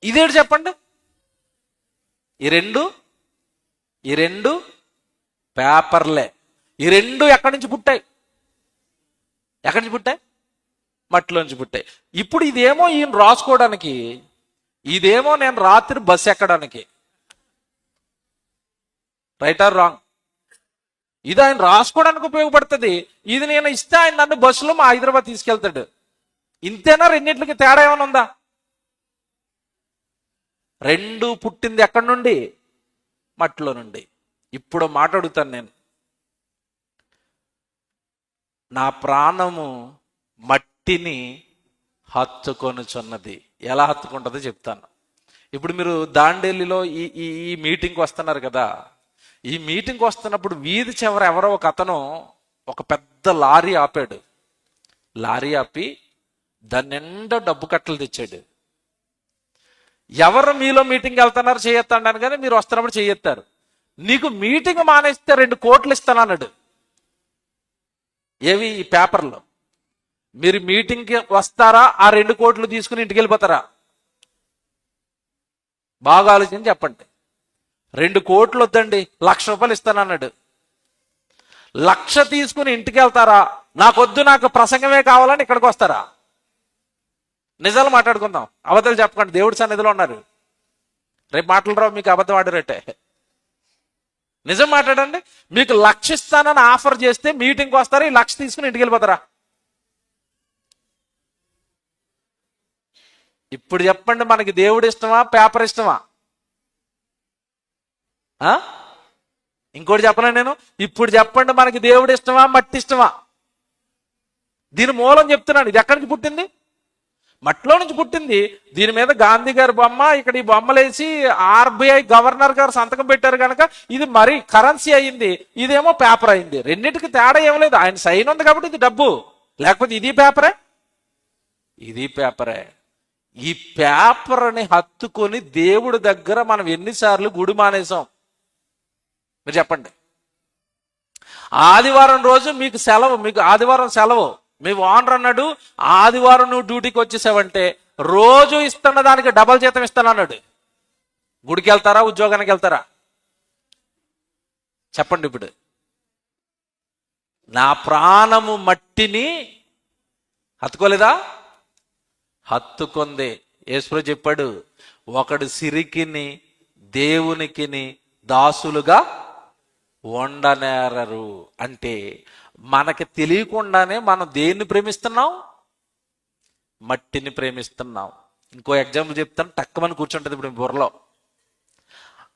ఇదేంటి చెప్పండి? ఈ రెండు పేపర్లే. ఈ రెండు ఎక్కడి నుంచి పుట్టాయి? ఎక్కడి నుంచి పుట్టాయి? మట్టిలోంచి పుట్టాయి. ఇప్పుడు ఇదేమో ఈయన రాసుకోవడానికి, ఇదేమో నేను రాత్రి బస్సు ఎక్కడానికి. Right are wrong? ఇది ఆయన రాసుకోవడానికి ఉపయోగపడుతుంది. ఇది నేను ఇస్తే ఆయన నన్ను బస్సులో మా హైదరాబాద్ తీసుకెళ్తాడు. ఇంతేనా? రెండింటికి తేడా ఏమైనా ఉందా? రెండు పుట్టింది ఎక్కడి నుండి? మట్టిలో నుండి. ఇప్పుడు మాట అడుగుతాను నేను, నా ప్రాణము మట్టిని హత్తుకొనుచున్నది. ఎలా హత్తుకుంటుందో చెప్తాను. ఇప్పుడు మీరు దాండేలిలో ఈ ఈ ఈ మీటింగ్కి వస్తున్నారు కదా, ఈ మీటింగ్కి వస్తున్నప్పుడు వీధి చివర ఎవరో ఒక అతను ఒక పెద్ద లారీ ఆపాడు. లారీ ఆపి దాని నిండా డబ్బు కట్టలు తెచ్చాడు. ఎవరు మీలో మీటింగ్కి వెళ్తున్నారు చేయొత్తాను కానీ మీరు వస్తున్నప్పుడు చేయొత్తారు. నీకు మీటింగ్ మానేస్తే 2 కోట్లు ఇస్తాను అన్నాడు. ఏవి? ఈ పేపర్లో. మీరు మీటింగ్కి వస్తారా, ఆ 2 కోట్లు తీసుకుని ఇంటికి వెళ్ళిపోతారా? బాగా ఆలోచించి చెప్పండి. 2 కోట్లు వద్దండి, 1,00,000 రూపాయలు ఇస్తానన్నాడు. 1,00,000 తీసుకుని ఇంటికి వెళ్తారా? నాకొద్దు, నాకు ప్రసంగమే కావాలని ఇక్కడికి వస్తారా? నిజాలు మాట్లాడుకుందాం, అబద్ధాలు చెప్పకండి. దేవుడి సన్నిధిలో ఉన్నారు. రేపు మాటలు రావు మీకు, అబద్ధం ఆడరేటే. నిజం మాట్లాడండి. మీకు 1,00,000 ఇస్తానని ఆఫర్ చేస్తే మీటింగ్కి వస్తారా? ఈ 1,00,000 తీసుకుని ఇంటికి వెళ్ళిపోతారా? ఇప్పుడు చెప్పండి, మనకి దేవుడు ఇష్టమా, పేపర్ ఇష్టమా? ఇంకోటి చెప్పనా నేను? ఇప్పుడు చెప్పండి, మనకి దేవుడు ఇష్టమా, మట్టి ఇష్టమా? దీని మూలం చెప్తున్నాను. ఇది ఎక్కడి నుంచి పుట్టింది? మట్టిలో నుంచి పుట్టింది. దీని మీద గాంధీ గారి బొమ్మ, ఇక్కడ ఈ బొమ్మలేసి ఆర్బీఐ గవర్నర్ గారు సంతకం పెట్టారు కనుక ఇది మరి కరెన్సీ అయింది, ఇదేమో పేపర్ అయింది. రెండింటికి తేడా ఏం లేదు. ఆయన సైన్ ఉంది కాబట్టి ఇది డబ్బు, లేకపోతే ఇది పేపరే. ఇది పేపరే. ఈ పేపర్ని హత్తుకొని దేవుడి దగ్గర మనం ఎన్నిసార్లు గుడి మానేసాం? మీరు చెప్పండి. ఆదివారం రోజు మీకు సెలవు, మీకు ఆదివారం సెలవు. మీ ఓనర్ అన్నాడు, ఆదివారం నువ్వు డ్యూటీకి వచ్చేసావంటే రోజు ఇస్తున్న దానికి డబల్ జీతం ఇస్తాను అన్నాడు. గుడికి వెళ్తారా, ఉద్యోగానికి వెళ్తారా? చెప్పండి. ఇప్పుడు నా ప్రాణము మట్టిని హత్తుకోలేదా? హత్తుకుంది. యేసు చెప్పాడు, ఒకడు సిరికిని దేవునికిని దాసులుగా ఉండనేరరు. అంటే మనకి తెలియకుండానే మనం దేన్ని ప్రేమిస్తున్నాం? మట్టిని ప్రేమిస్తున్నాం. ఇంకో ఎగ్జాంపుల్ చెప్తాను, టక్కుమని కూర్చుంటుంది ఇప్పుడు మీ బుర్రలో.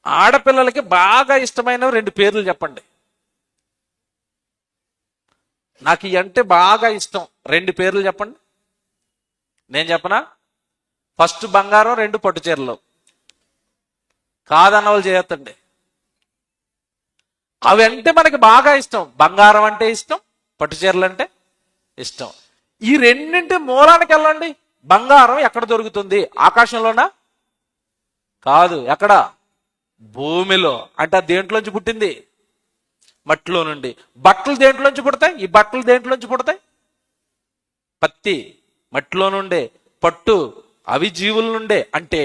ఆడపిల్లలకి బాగా ఇష్టమైన 2 పేర్లు చెప్పండి. నాకు ఈ అంటే బాగా ఇష్టం 2 పేర్లు చెప్పండి. నేను చెప్పనా? ఫస్ట్ బంగారం, 2 పట్టు చీరలు. కాదన్న వాళ్ళు చేయొద్దండి. అవి అంటే మనకి బాగా ఇష్టం. బంగారం అంటే ఇష్టం, పట్టు చీరలు అంటే ఇష్టం. ఈ రెండింటి మూలానికి వెళ్ళండి. బంగారం ఎక్కడ దొరుకుతుంది? ఆకాశంలోనా? కాదు. ఎక్కడ? భూమిలో. అంటే దేంట్లోంచి పుట్టింది? మట్టిలో నుండి. బట్టలు దేంట్లోంచి పుడతాయి? ఈ బట్టలు దేంట్లోంచి పుడతాయి? పత్తి మట్టిలో నుండే, పట్టు అవి జీవుల నుండే. అంటే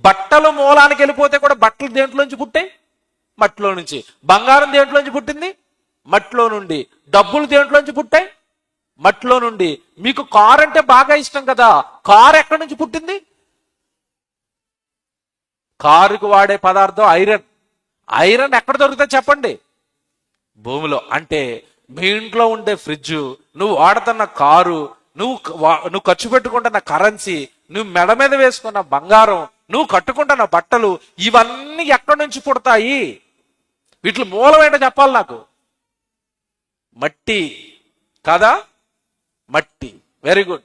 బట్టలు మూలానికి వెళ్ళిపోతే కూడా బట్టలు దేంట్లోంచి పుట్టాయి? మట్టిలో నుంచి. బంగారం దేంట్లోంచి పుట్టింది? మట్టిలో నుండి. డబ్బులు దేంట్లోంచి పుట్టాయి? మట్టిలో నుండి. మీకు కారు అంటే బాగా ఇష్టం కదా, కారు ఎక్కడి నుంచి పుట్టింది? కారుకు వాడే పదార్థం ఐరన్. ఐరన్ ఎక్కడ దొరుకుతుంది చెప్పండి? భూమిలో. అంటే మీ ఇంట్లో ఉండే ఫ్రిడ్జ్, నువ్వు వాడుతున్న కారు, నువ్వు ఖర్చు పెట్టుకుంటున్న కరెన్సీ, నువ్వు మెడ మీద వేసుకున్న బంగారం, నువ్వు కట్టుకుంటున్న బట్టలు, ఇవన్నీ ఎక్కడి నుంచి పుడతాయి? వీటి మూలం ఏంటో చెప్పాలి నాకు. మట్టి కదా? మట్టి. Very good.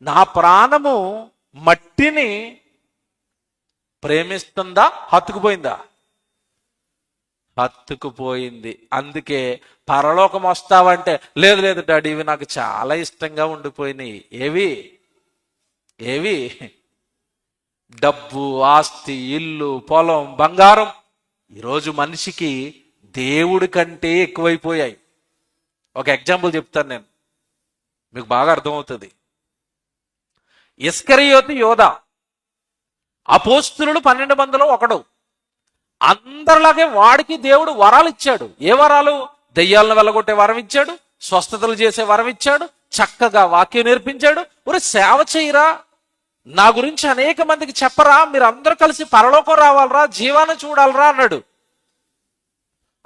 నా ప్రాణము మట్టిని ప్రేమిస్తుందా, హత్తుకుపోయిందా? హత్తుకుపోయింది. అందుకే పరలోకం వస్తావంటే లేదు లేదు డాడీ, ఇవి నాకు చాలా ఇష్టంగా ఉండిపోయినాయి. ఏవి? ఏవి? డబ్బు, ఆస్తి, ఇల్లు, పొలం, బంగారం. ఈరోజు మనిషికి దేవుడి కంటే ఎక్కువైపోయాయి. ఒక ఎగ్జాంపుల్ చెప్తాను నేను, మీకు బాగా అర్థమవుతుంది. ఇస్కరియోతు యోధ అపోస్తులుడు 12 మందిలో ఒకడు. అందరిలాగే వాడికి దేవుడు వరాలు ఇచ్చాడు. ఏ వరాలు? దెయ్యాలను వెళ్ళగొట్టే వరం ఇచ్చాడు, స్వస్థతలు చేసే వరం ఇచ్చాడు, చక్కగా వాక్యం నేర్పించాడు. ఒరే సేవ చేయరా, నా గురించి అనేక మందికి చెప్పరా, మీరు అందరూ కలిసి పరలోకం రావాలరా, జీవాన్ని చూడాలరా అన్నాడు.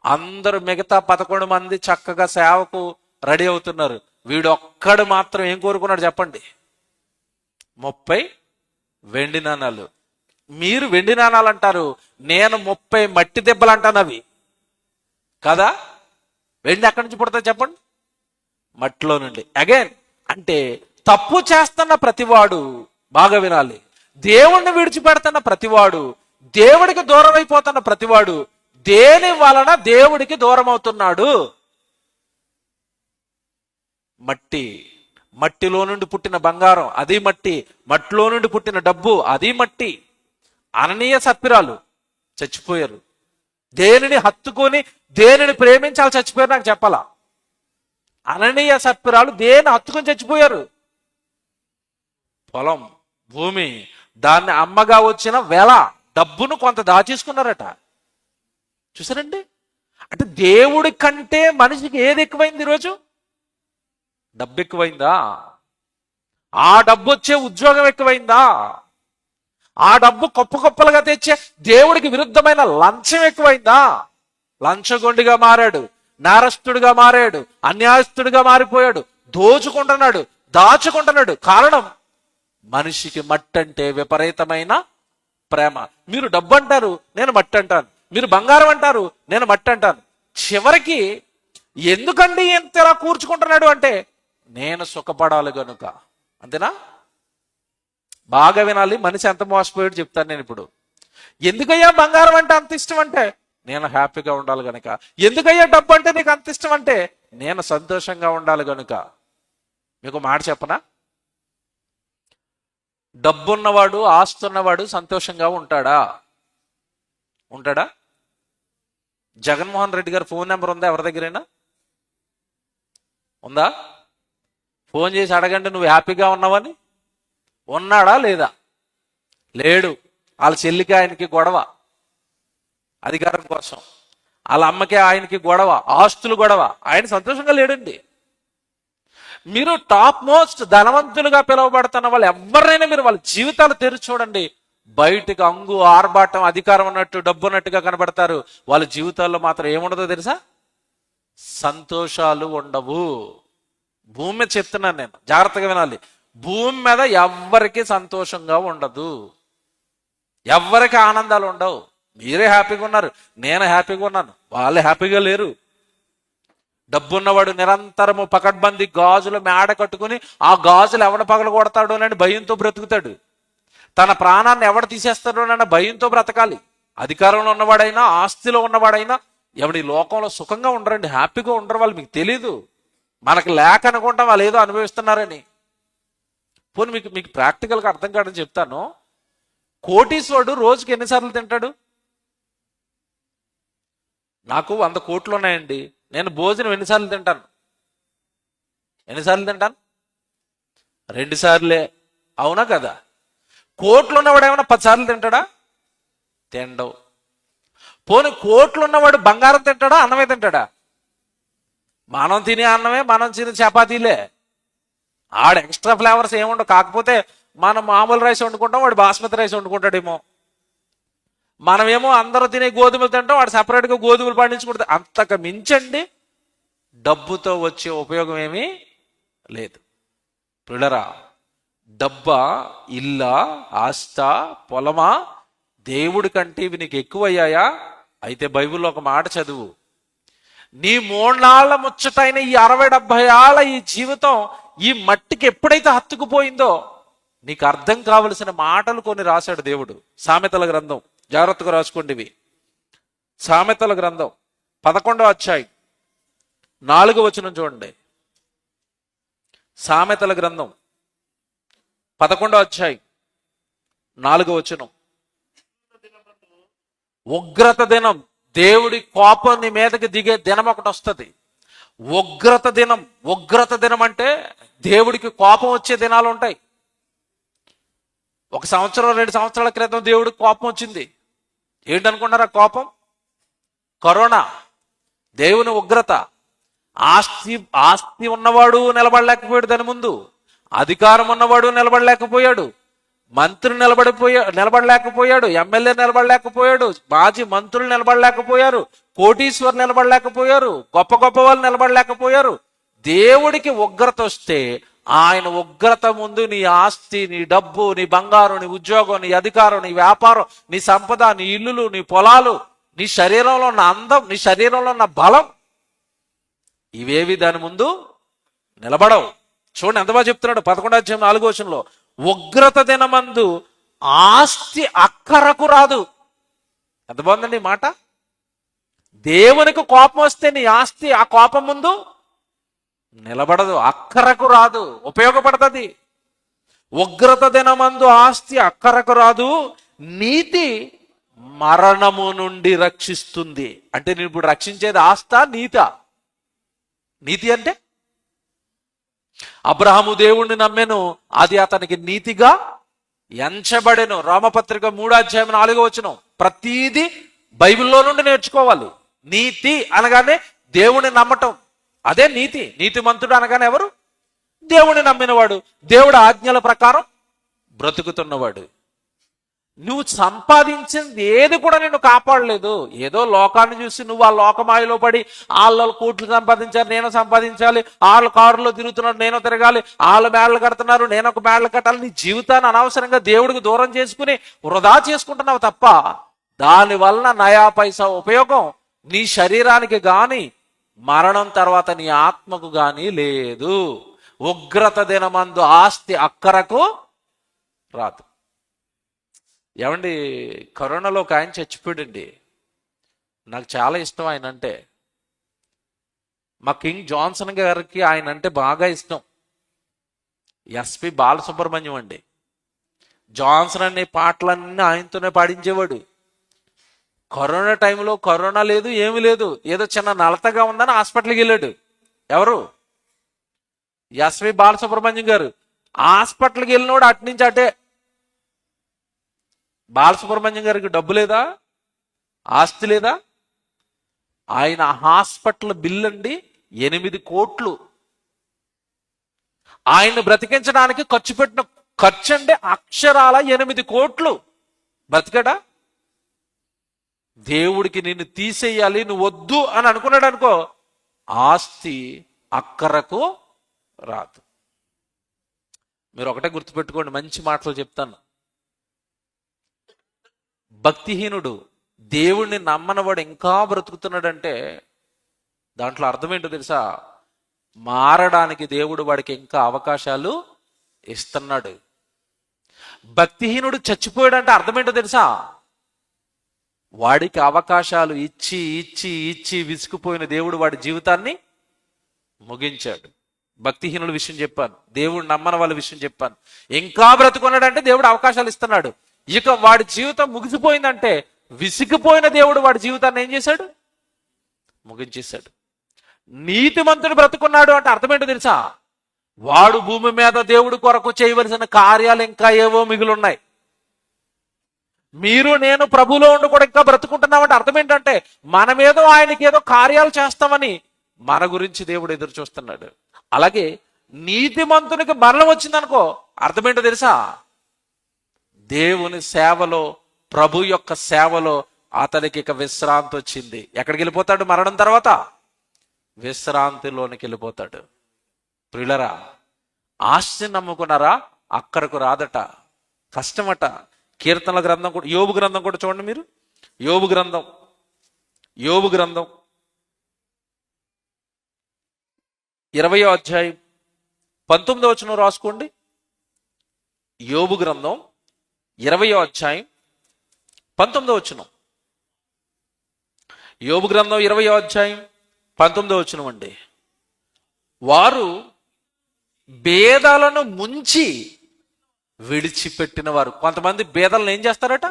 అందరూ మిగతా 11 మంది చక్కగా సేవకు రెడీ అవుతున్నారు. వీడు ఒక్కడు మాత్రం ఏం కోరుకున్నాడు చెప్పండి? 30 వెండి నాణాలు. మీరు వెండి నాణాలు అంటారు, నేను 30 మట్టి దెబ్బలు అంటాను అవి కదా. వెండి ఎక్కడి నుంచి పుడతాయి చెప్పండి? మట్టిలో నుండి. అగైన్ అంటే తప్పు చేస్తున్న ప్రతివాడు, బాగా వినాలి, దేవుణ్ణి విడిచిపెడుతున్న ప్రతివాడు, దేవుడికి దూరం అయిపోతున్న ప్రతివాడు దేని వలన దేవుడికి దూరం అవుతున్నాడు? మట్టి. మట్టిలో నుండి పుట్టిన బంగారం అది మట్టి, మట్టిలో నుండి పుట్టిన డబ్బు అది మట్టి. అననీయ సప్పిరాలు చచ్చిపోయారు. దేనిని హత్తుకొని దేనిని ప్రేమించాలి చచ్చిపోయారు నాకు చెప్పాలా? అననీయ సప్పిరాలు దేని హత్తుకొని చచ్చిపోయారు? పొలం, భూమి, దాన్ని అమ్మగా వచ్చిన వెల, డబ్బును కొంత దాచేసుకున్నారట. చూసారండి? అంటే దేవుడి కంటే మనిషికి ఏది ఎక్కువైంది ఈరోజు? డబ్బు ఎక్కువైందా? ఆ డబ్బు వచ్చే ఉద్యోగం ఎక్కువైందా? ఆ డబ్బు కుప్పలుగా తెచ్చే దేవుడికి విరుద్ధమైన లంచం ఎక్కువైందా? లంచగొండిగా మారాడు, నేరస్తుడిగా మారాడు, అన్యాయస్తుడిగా మారిపోయాడు, దోచుకుంటున్నాడు, దాచుకుంటున్నాడు. కారణం మనిషికి మట్టి అంటే విపరీతమైన ప్రేమ. మీరు డబ్బు అంటారు, నేను మట్టి అంటాను. మీరు బంగారం అంటారు, నేను మట్టి అంటాను. చివరికి ఎందుకండి ఎంతలా కూర్చుకుంటున్నాడు అంటే నేను సుఖపడాలి గనుక. అంతేనా? బాగా వినాలి, మనిషి ఎంత మోసపోయాడు చెప్తాను నేను ఇప్పుడు. ఎందుకయ్యా బంగారం అంటే అంత ఇష్టం అంటే నేను హ్యాపీగా ఉండాలి గనుక. ఎందుకయ్యా డబ్బు అంటే నీకు అంత ఇష్టం అంటే నేను సంతోషంగా ఉండాలి గనుక. మీకు మాట చెప్పనా? డబ్బున్నవాడు, ఆస్తున్నవాడు సంతోషంగా ఉంటాడా? ఉంటాడా? జగన్మోహన్ రెడ్డి గారు ఫోన్ నెంబర్ ఉందా ఎవరి దగ్గరైనా? ఉందా? ఫోన్ చేసి అడగండి నువ్వు హ్యాపీగా ఉన్నావని. ఉన్నాడా లేదా? లేడు. వాళ్ళ చెల్లికి ఆయనకి గొడవ, అధికారం కోసం. వాళ్ళ అమ్మకి ఆయనకి గొడవ, ఆస్తులు గొడవ. ఆయన సంతోషంగా లేడండి. మీరు టాప్ మోస్ట్ ధనవంతులుగా పిలువబడుతున్న వాళ్ళు ఎవరినైనా మీరు వాళ్ళ జీవితాలు తెరిచి చూడండి. బయటకు అంగు ఆర్భాటం, అధికారం ఉన్నట్టు, డబ్బు ఉన్నట్టుగా కనబడతారు. వాళ్ళ జీవితాల్లో మాత్రం ఏముండదో తెలుసా? సంతోషాలు ఉండవు. భూమి మీద చెప్తున్నాను నేను, జాగ్రత్తగా వినాలి. భూమి మీద ఎవ్వరికి సంతోషంగా ఉండదు, ఎవ్వరికి ఆనందాలు ఉండవు. మీరే హ్యాపీగా ఉన్నారు, నేను హ్యాపీగా ఉన్నాను, వాళ్ళు హ్యాపీగా లేరు. డబ్బున్నవాడు నిరంతరము పకడ్బందీ గాజులు మేడ కట్టుకుని ఆ గాజులు ఎవడ పగల కొడతాడోనని భయంతో బ్రతుకుతాడు. తన ప్రాణాన్ని ఎవడు తీసేస్తాడోనన్న భయంతో బ్రతకాలి. అధికారంలో ఉన్నవాడైనా, ఆస్తిలో ఉన్నవాడైనా ఎవడి లోకంలో సుఖంగా ఉండరండి, హ్యాపీగా ఉండరు. వాళ్ళు మీకు తెలీదు. మనకు లేక అనుకుంటా వాళ్ళు ఏదో అనుభవిస్తున్నారని. పోనీ మీకు ప్రాక్టికల్గా అర్థం కాదని చెప్తాను. కోటీశ్వరుడు రోజుకి ఎన్నిసార్లు తింటాడు? నాకు 100 కోట్లు ఉన్నాయండి, నేను భోజనం ఎన్నిసార్లు తింటాను? ఎన్నిసార్లు తింటాను? 2 సార్లే. అవునా కదా? కోట్లు ఉన్నవాడు ఏమైనా 10 సార్లు తింటాడా? తిండవు. పోనీ కోట్లు ఉన్నవాడు బంగారం తింటాడా, అన్నమే తింటాడా? మనం తినే అన్నమే, మనం తినే చపాతీలే. ఆడ ఎక్స్ట్రా ఫ్లేవర్స్ ఏముండవు. కాకపోతే మనం మామూలు రైస్ వండుకుంటాం, వాడు బాస్మతి రైస్ వండుకుంటాడేమో. మనమేమో అందరూ తినే గోధుమలు తింటాం, వాడు సపరేట్గా గోధుమలు పండించుకుంటాడు. అంతకు మించండి డబ్బుతో వచ్చే ఉపయోగం ఏమీ లేదు. పిల్లరా, డబ్బా, ఇల్లా, ఆస్త, పొలమా దేవుడి కంటే ఇవి నీకు ఎక్కువయ్యాయా? అయితే బైబిల్లో ఒక మాట చదువు. నీ 3 నాళ్ల ముచ్చటైన ఈ 60-70 ఏళ్ల ఈ జీవితం ఈ మట్టికి ఎప్పుడైతే హత్తుకుపోయిందో నీకు అర్థం కావలసిన మాటలు కొన్ని రాశాడు దేవుడు. సామెతల గ్రంథం, జాగ్రత్తగా రాసుకోండి ఇవి. సామెతల గ్రంథం 11వ అధ్యాయం 4వ వచనం చూడండి. సామెతల గ్రంథం 11వ అధ్యాయం 4వ వచనం. ఉగ్రత దినం, దేవుడి కోపం నీ మీదకి దిగే దినం ఒకటి వస్తుంది. ఉగ్రత దినం. ఉగ్రత దినం అంటే దేవుడికి కోపం వచ్చే దినాలు ఉంటాయి. 1 సంవత్సరం 2 సంవత్సరాల క్రితం దేవుడికి కోపం వచ్చింది. ఏంటనుకున్నారా కోపం? కరోనా. దేవుని ఉగ్రత. ఆస్తి ఉన్నవాడు నిలబడలేకపోయాడు దాని ముందు, అధికారం ఉన్నవాడు నిలబడలేకపోయాడు, మంత్రి నిలబడలేకపోయాడు, ఎమ్మెల్యే నిలబడలేకపోయాడు, మాజీ మంత్రులు నిలబడలేకపోయారు, కోటీశ్వరు నిలబడలేకపోయారు, గొప్ప గొప్ప వాళ్ళు నిలబడలేకపోయారు. దేవుడికి ఉగ్రత వస్తే ఆయన ఉగ్రత ముందు నీ ఆస్తి, నీ డబ్బు, నీ బంగారు, నీ ఉద్యోగం, నీ అధికారం, నీ వ్యాపారం, నీ సంపద, నీ ఇల్లులు, నీ పొలాలు, నీ శరీరంలో ఉన్న అందం, నీ శరీరంలో ఉన్న బలం, ఇవేవి దాని ముందు నిలబడవు. చూడండి ఎంత బాగా చెప్తున్నాడు 11వ అధ్యాయం 4వ వచనంలో, ఉగ్రత దినమందు ఆస్తి అక్కరకు రాదు. ఎంత బాగుందండి ఈ మాట. దేవునికి కోపం వస్తే నీ ఆస్తి ఆ కోపం ముందు నిలబడదు, అక్కరకు రాదు, ఉపయోగపడుతుంది. ఉగ్రత దినమందు ఆస్తి అక్కరకు రాదు, నీతి మరణము నుండి రక్షిస్తుంది. అంటే నేను ఇప్పుడు రక్షించేది ఆస్తా నీతా? నీతి అంటే అబ్రహాము దేవుణ్ణి నమ్మెను, అది అతనికి నీతిగా ఎంచబడెను. రోమపత్రిక 3వ అధ్యాయం 4వ వచనం. ప్రతీది బైబిల్లో నుండి నేర్చుకోవాలి. నీతి అనగానే దేవుని నమ్మటం, అదే నీతి. నీతిమంతుడు అనగానే ఎవరు? దేవుని నమ్మినవాడు, దేవుడు ఆజ్ఞల ప్రకారం బ్రతుకుతున్నవాడు. నువ్వు సంపాదించింది ఏది కూడా నిన్ను కాపాడలేదు. ఏదో లోకాన్ని చూసి నువ్వు ఆ లోకమాయలో పడి వాళ్ళ కోట్లు సంపాదించారు, నేను సంపాదించాలి, వాళ్ళ కారులో తిరుగుతున్నారు, నేను తిరగాలి, వాళ్ళు మేడలు కడుతున్నారు, నేను ఒక మేడలు కట్టాలి. నీ జీవితాన్ని అనవసరంగా దేవుడికి దూరం చేసుకుని వృధా చేసుకుంటున్నావు తప్ప దాని వలన నయా పైసా ఉపయోగం నీ శరీరానికి గాని మరణం తర్వాత నీ ఆత్మకు గాని లేదు. ఉగ్రత దినమందు ఆస్తి అక్కరకు రాదు. ఏమండి, కరోనాలో ఒక ఆయన చచ్చిపోయాడండి. నాకు చాలా ఇష్టం ఆయన అంటే. మా కింగ్ జాన్సన్ గారికి ఆయన అంటే బాగా ఇష్టం. ఎస్పి బాలసుబ్రహ్మణ్యం అండి. జాన్సన్ అనే పాటలన్నీ ఆయనతోనే పాడించేవాడు. కరోనా టైంలో కరోనా లేదు, ఏమీ లేదు, ఏదో చిన్న నలతగా ఉందని హాస్పిటల్కి వెళ్ళాడు. ఎవరు? ఎస్వి బాలసుబ్రహ్మణ్యం గారు. హాస్పిటల్కి వెళ్ళినోడు అటు నుంచి అటే. బాలసుబ్రహ్మణ్యం గారికి డబ్బు లేదా, ఆస్తి లేదా? ఆయన హాస్పిటల్ బిల్ అండి 8 కోట్లు. ఆయన బ్రతికించడానికి ఖర్చు పెట్టిన ఖర్చు అంటే అక్షరాల 8 కోట్లు. బ్రతికాడా? దేవుడికి నిన్ను తీసేయాలి, నువ్వు వద్దు అని అనుకున్నాడు అనుకో, ఆస్తి అక్కరకు రాదు. మీరు ఒకటే గుర్తుపెట్టుకోండి, మంచి మాటలు చెప్తాను. భక్తిహీనుడు, దేవుణ్ణి నమ్మనవాడు ఇంకా బ్రతుకుతున్నాడంటే దాంట్లో అర్థం ఏంటో తెలుసా? మారడానికి దేవుడు వాడికి ఇంకా అవకాశాలు ఇస్తున్నాడు. భక్తిహీనుడు చచ్చిపోయాడంటే అర్థం ఏంటో తెలుసా? వాడికి అవకాశాలు ఇచ్చి ఇచ్చి ఇచ్చి విసుకుపోయిన దేవుడు వాడి జీవితాన్ని ముగించాడు. భక్తిహీనుల విషయం చెప్పాను, దేవుడు నమ్మని వాళ్ళ విషయం చెప్పాను. ఇంకా బ్రతుకున్నాడంటే దేవుడు అవకాశాలు ఇస్తున్నాడు. ఇక వాడి జీవితం ముగిసిపోయిందంటే విసిగిపోయిన దేవుడు వాడి జీవితాన్ని ఏం చేశాడు? ముగించేశాడు. నీతిమంతుడు బ్రతుకున్నాడు అంటే అర్థం ఏంటో తెలుసా? వాడు భూమి మీద దేవుడి కొరకు చేయవలసిన కార్యాలు ఇంకా ఏవో మిగిలిన్నాయి. మీరు నేను ప్రభులో ఉండి కూడా ఇంకా బ్రతుకుంటున్నామంటే అర్థం ఏంటంటే మనమేదో ఆయనకి ఏదో కార్యాలు చేస్తామని మన గురించి దేవుడు ఎదురు చూస్తున్నాడు. అలాగే నీతిమంతునికి మరణం వచ్చిందనుకో అర్థం ఏంటో తెలుసా? దేవుని సేవలో, ప్రభు యొక్క సేవలో అతనికి ఇక విశ్రాంతి వచ్చింది. ఎక్కడికి వెళ్ళిపోతాడు మరణం తర్వాత? విశ్రాంతిలోనికి వెళ్ళిపోతాడు. ప్రియులరా, ఆస్తిని నమ్ముకున్నారా? అక్కడకు రాదట, కష్టమట. కీర్తనల గ్రంథం కూడా, యోబు గ్రంథం కూడా చూడండి మీరు. యోబు గ్రంథం 20వ అధ్యాయం 19వ వచనం రాసుకోండి. యోబు గ్రంథం 20వ అధ్యాయం 19వ వచనం. యోబు గ్రంథం 20వ అధ్యాయం 19వ వచనం అండి. వారు భేదాలను ముంచి విడిచిపెట్టిన వారు. కొంతమంది భేదాలను ఏం చేస్తారట?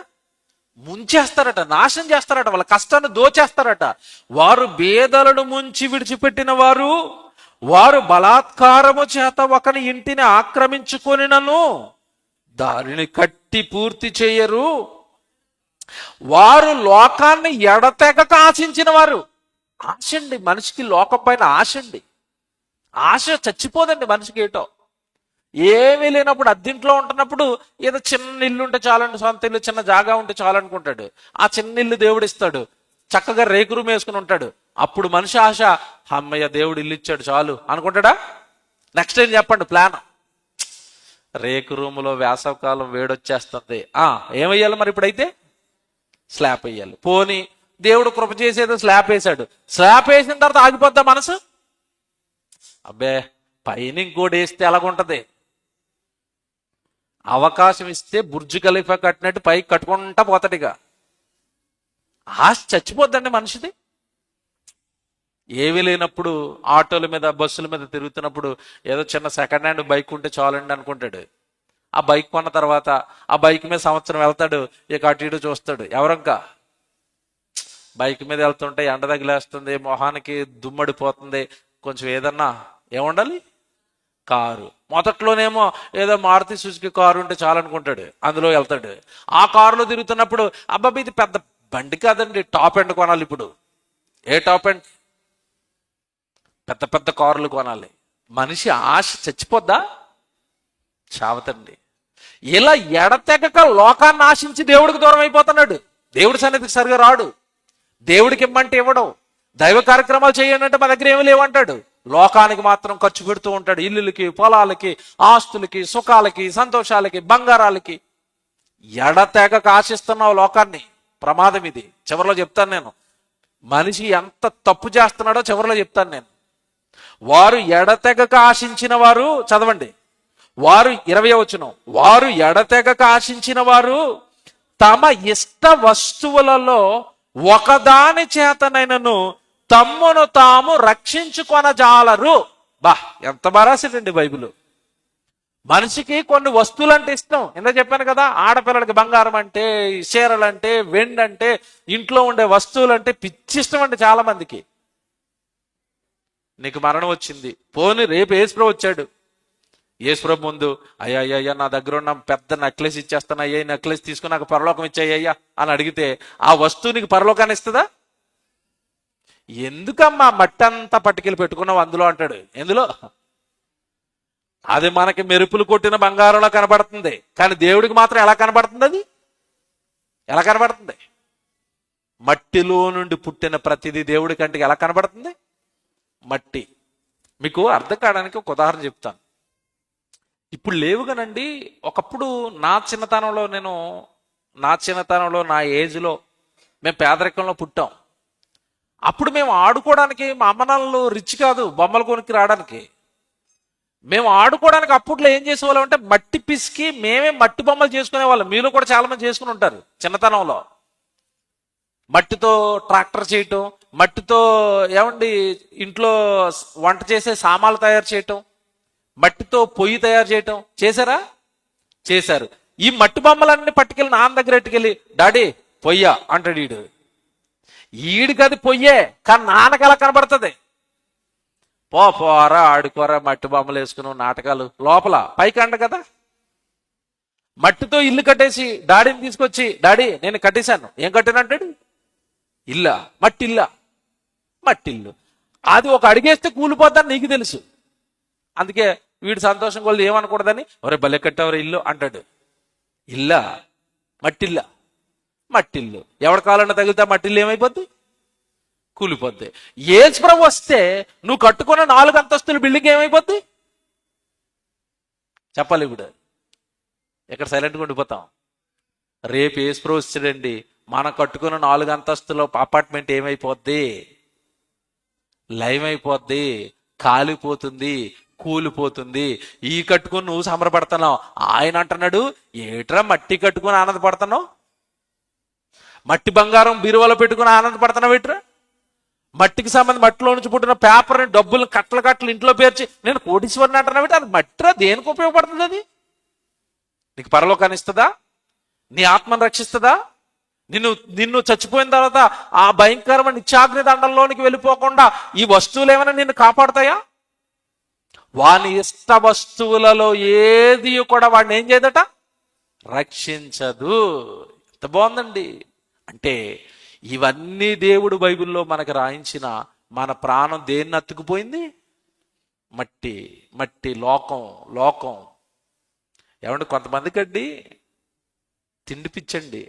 ముంచేస్తారట, నాశనం చేస్తారట, వాళ్ళ కష్టాన్ని దోచేస్తారట. వారు భేదాలను ముంచి విడిచిపెట్టిన వారు, వారు బలాత్కారము చేత ఒకని ఇంటిని ఆక్రమించుకొనినను దానిని కట్టి పూర్తి చేయరు. వారు లోకాన్ని ఎడతెగక ఆశించిన వారు. ఆశండి మనిషికి, లోకం పైన ఆశండి. ఆశ చచ్చిపోదండి మనిషికి. ఏటో ఏమీ లేనప్పుడు, అద్దెంట్లో ఉంటున్నప్పుడు ఏదో చిన్న ఇల్లు ఉంటే చాలండి, సొంత ఇల్లు, చిన్న జాగా ఉంటే చాలనుకుంటాడు. ఆ చిన్న ఇల్లు దేవుడు ఇస్తాడు, చక్కగా రేకు రూమ్ వేసుకుని ఉంటాడు. అప్పుడు మనిషి ఆశ, అమ్మయ్య దేవుడు ఇల్లు ఇచ్చాడు చాలు అనుకుంటాడా? నెక్స్ట్ ఏం చెప్పండి ప్లాన్? రేకు రూములో వేసవకాలం వేడొచ్చేస్తుంది. ఏమయ్యాలి మరి ఇప్పుడైతే? స్లాబ్ వేయాలి. పోనీ దేవుడు కృప చేసేదో స్లాబ్ వేసాడు. స్లాబ్ వేసిన తర్వాత ఆగిపోద్దా మనసు? అబ్బే పైన ఇంకోటి వేస్తే ఎలాగుంటది? అవకాశం ఇస్తే బుర్జు ఖలీఫా కట్టినట్టు పైకి కట్టుకుంటా పోతాడిగా. ఆశ చచ్చిపోద్దండి మనిషిది. ఏమీ లేనప్పుడు ఆటోల మీద బస్సుల మీద తిరుగుతున్నప్పుడు ఏదో చిన్న సెకండ్ హ్యాండ్ బైక్ ఉంటే చాలండి అనుకుంటాడు. ఆ బైక్ కొన్న తర్వాత ఆ బైక్ మీద సంవత్సరం వెళ్తాడు, ఇక అటు ఇటు చూస్తాడు. ఎవరంకా బైక్ మీద వెళ్తుంటే ఎండ తగిలేస్తుంది, మొహానికి దుమ్మడిపోతుంది, కొంచెం ఏదన్నా ఏముండాలి? కారు. మొదట్లోనేమో ఏదో మారుతి సుజుకి కారు ఉంటే చాలనుకుంటాడు, అందులో వెళ్తాడు. ఆ కారులో తిరుగుతున్నప్పుడు అబ్బాబి ఇది పెద్ద బండి కాదండి, టాప్ ఎండ్ కొనాలి. ఇప్పుడు ఏ టాప్ ఎండ్? పెద్ద పెద్ద కార్లు కొనాలి. మనిషి ఆశ చచ్చిపోద్దా? చావతండి. ఇలా ఎడతెగక లోకాన్ని ఆశించి దేవుడికి దూరం అయిపోతున్నాడు. దేవుడి సన్నిధికి సరిగా రాడు. దేవుడికి ఇమ్మంటే ఇవ్వడం, దైవ కార్యక్రమాలు చేయాలంటే మా దగ్గర ఏమి లేవంటాడు. లోకానికి మాత్రం ఖర్చు పెడుతూ ఉంటాడు. ఇల్లులకి, పొలాలకి, ఆస్తులకి, సుఖాలకి, సంతోషాలకి, బంగారాలకి. ఎడతెగక ఆశిస్తున్నావు లోకాన్ని. ప్రమాదం ఇది. చివరిలో చెప్తాను నేను. మనిషి ఎంత తప్పు చేస్తున్నాడో చివరిలో చెప్తాను నేను. వారు ఎడతెగక ఆశించిన వారు, చదవండి, వారు 20వ వచనం, వారు ఎడతెగక ఆశించిన వారు తమ ఇష్ట వస్తువులలో ఒకదాని చేతనైనను తమ్మును తాము రక్షించుకొనజాలరు. ఎంత బారాసిటండి బైబిల్. మనిషికి కొన్ని వస్తువులు అంటే ఇష్టం. ఎందుకు చెప్పాను కదా, ఆడపిల్లలకి బంగారం అంటే, చీరలు అంటే, వెండి అంటే, ఇంట్లో ఉండే వస్తువులు అంటే పిచ్చి ఇష్టం అండి చాలా మందికి. నీకు మరణం వచ్చింది, పోనీ రేపు యేసుప్రభు వచ్చాడు. యేసుప్రభు ముందు అయ్యా నా దగ్గర ఉన్న పెద్ద నెక్లెస్ ఇచ్చేస్తాను అయ్యా, ఈ నెక్లెస్ తీసుకుని నాకు పరలోకం ఇచ్చాయ్యా అని అడిగితే ఆ వస్తువు నీకు పరలోకాన్ని ఇస్తుందా? ఎందుకమ్మా మట్టి అంతా పట్టుకెళ్ళి పెట్టుకున్నావు అందులో అంటాడు. ఎందులో? అది మనకి మెరుపులు కొట్టిన బంగారంలో కనబడుతుంది, కానీ దేవుడికి మాత్రం ఎలా కనబడుతుంది? అది ఎలా కనబడుతుంది? మట్టిలో నుండి పుట్టిన ప్రతిదీ దేవుడి కంటికి ఎలా కనబడుతుంది? మట్టి. మీకు అర్థం కావడానికి ఒక ఉదాహరణ చెప్తాను. ఇప్పుడు లేవు కానండి, ఒకప్పుడు నా చిన్నతనంలో నా ఏజ్లో మేము పేదరికంలో పుట్టాం. అప్పుడు మేము ఆడుకోవడానికి మా అమ్మ నాన్నలు రిచ్ కాదు బొమ్మలు కొనుక్కి రావడానికి. మేము ఆడుకోవడానికి అప్పట్లో ఏం చేసేవాళ్ళం అంటే మట్టి పిసికి మేమే మట్టి బొమ్మలు చేసుకునే వాళ్ళం. మీలో కూడా చాలా మంది చేసుకుని ఉంటారు చిన్నతనంలో. మట్టితో ట్రాక్టర్ చేయటం, మట్టితో ఏమండి ఇంట్లో వంట చేసే సామాన్లు తయారు చేయటం, మట్టితో పొయ్యి తయారు చేయటం చేశారా? చేశారు. ఈ మట్టి బొమ్మలన్నీ పట్టుకెళ్ళి నాన్న దగ్గర ఎట్టుకెళ్ళి డాడీ పొయ్యా అంటాడు. ఈడికి అది పొయ్యే, కానీ నాన్నకి ఎలా కనబడుతుంది? పోరా ఆడుకోరా మట్టి బొమ్మలు వేసుకుని నాటకాలు, లోపల పైకి అండ కదా. మట్టితో ఇల్లు కట్టేసి డాడీని తీసుకొచ్చి డాడీ నేను కట్టేశాను. ఏం కట్టానంటాడు? ఇల్లా? మట్టిల్లు. అది ఒక అడిగేస్తే కూలిపోద్దని నీకు తెలుసు. అందుకే వీడి సంతోషం కొలది ఏమనకూడదని ఒరే భలే కట్టేవరే ఇల్లు అంటాడు. ఇల్లా? మట్టిల్లు. ఎవరి కాలన్నా తగిలితే మట్టిల్లు ఏమైపోద్ది? కూలిపోద్ది. యేసుప్రభు వస్తే నువ్వు కట్టుకున్న 4 అంతస్తుల బిల్డింగ్ ఏమైపోద్ది? చెప్పాలి. ఇప్పుడు ఎక్కడ సైలెంట్గా ఉండిపోతాం? రేపు యేసుప్రభు వచ్చాడండి, మనం కట్టుకున్న 4 అంతస్తుల అపార్ట్మెంట్ ఏమైపోద్ది? లైవ్ అయిపోద్ది, కాలిపోతుంది, కూలిపోతుంది. ఈ కట్టుకుని నువ్వు సంబరపడుతున్నావు, ఆయన అంటున్నాడు ఏట్రా మట్టి కట్టుకుని ఆనందపడుతున్నావు? మట్టి బంగారం బీరువాలో పెట్టుకుని ఆనందపడుతున్నావు ఏట్రా? మట్టికి సంబంధించి మట్టిలో నుంచి పుట్టిన పేపర్ని డబ్బులు కట్టలు ఇంట్లో పేర్చి నేను కోటీశ్వరిని అంటున్నావు. అది మట్టిరా, దేనికి ఉపయోగపడుతుంది? అది నీకు పరలోకాన్ని ఇస్తుందా? నీ ఆత్మను రక్షిస్తుందా? నిన్ను చచ్చిపోయిన తర్వాత ఆ భయంకరమైన నిత్యాగ్ని దండంలోనికి వెళ్ళిపోకుండా ఈ వస్తువులు ఏమైనా నిన్ను కాపాడుతాయా? వాని ఇష్ట వస్తువులలో ఏది కూడా వాడిని ఏం చేయదట? రక్షించదు. ఎంత బాగుందండి. అంటే ఇవన్నీ దేవుడు బైబిల్లో మనకు రాయించిన మన ప్రాణం దేన్ని అతుకుపోయింది? మట్టి, లోకం. ఏమంటే కొంతమందికి అండి తిండి పిచ్చండి.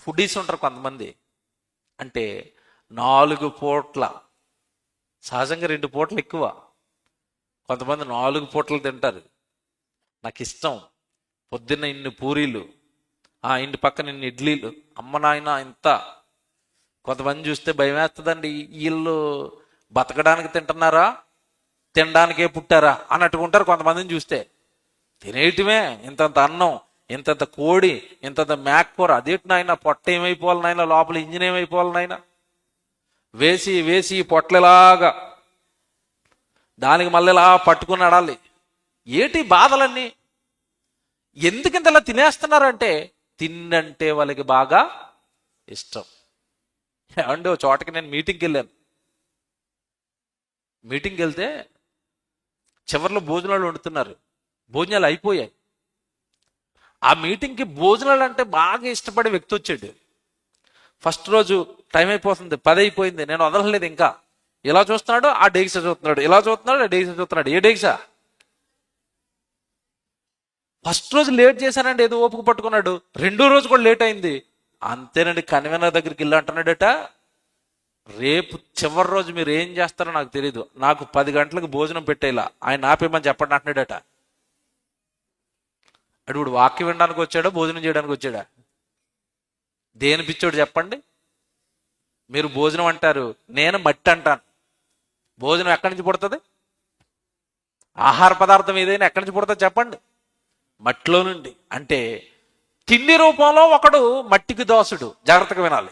ఫుడీస్ ఉంటారు కొంతమంది. అంటే 4 పూట్ల, సహజంగా 2 పూటలు ఎక్కువ, కొంతమంది 4 పూటలు తింటారు. నాకు ఇష్టం. పొద్దున్న ఇన్ని పూరీలు, ఇంటి పక్కన ఇన్ని ఇడ్లీలు, అమ్మ నాయన ఇంత. కొంతమంది చూస్తే భయం వేస్తుందండి, వీళ్ళు బతకడానికి తింటున్నారా, తినడానికే పుట్టారా అన్నట్టుగా ఉంటారు కొంతమందిని చూస్తే. తినేయటమే ఇంతంత అన్నం, ఇంతంత కోడి, ఇంతంత మేకకూర, అదేంటి నాయన పొట్ట ఏమైపోవాలి నాయన, లోపల ఇంజిన్ ఏమైపోవాలి నాయన, వేసి వేసి పొట్లలాగా దానికి మళ్ళీ ఇలా పట్టుకుని నడాలి. ఏటి బాధలన్నీ? ఎందుకింత ఇలా తినేస్తున్నారంటే తిన్నంటే వాళ్ళకి బాగా ఇష్టం. ఏమండి, ఓ చోటకి నేను మీటింగ్కి వెళ్ళాను. మీటింగ్కి వెళ్తే చివరిలో భోజనాలు వండుతున్నారు. భోజనాలు అయిపోయాయి. ఆ మీటింగ్కి భోజనాలు అంటే బాగా ఇష్టపడే వ్యక్తి వచ్చాడు. ఫస్ట్ రోజు టైం అయిపోతుంది, 10 అయిపోయింది, నేను వదలలేదు ఇంకా. ఇలా చూస్తున్నాడు, ఆ డేగిసా చూస్తున్నాడు, ఇలా చూస్తున్నాడు, ఆ డేగిసా చూస్తున్నాడు. ఏ డేగిసా? ఫస్ట్ రోజు లేట్ చేశానండి, ఏదో ఓపిక పట్టుకున్నాడు. 2వ రోజు కూడా లేట్ అయింది. అంతేనండి, కన్వీనర్ దగ్గరికి వెళ్ళి అంటున్నాడట, రేపు చివరి రోజు మీరు ఏం చేస్తారో నాకు తెలియదు, నాకు 10 గంటలకు భోజనం పెట్టేలా ఆయన ఆపేమని చెప్పండి అంటున్నాడట. అడుగుడు వాక్యం వినడానికి వచ్చాడా, భోజనం చేయడానికి వచ్చాడా? దేని పిచ్చోడు చెప్పండి? మీరు భోజనం అంటారు, నేను మట్టి అంటాను. భోజనం ఎక్కడి నుంచి పుడుతుంది? ఆహార పదార్థం ఏదైనా ఎక్కడి నుంచి పుడుతుంది చెప్పండి? మట్టిలో నుండి. అంటే తిండి రూపంలో ఒకడు మట్టికి దాసుడు. జాగ్రత్తగా వినాలి.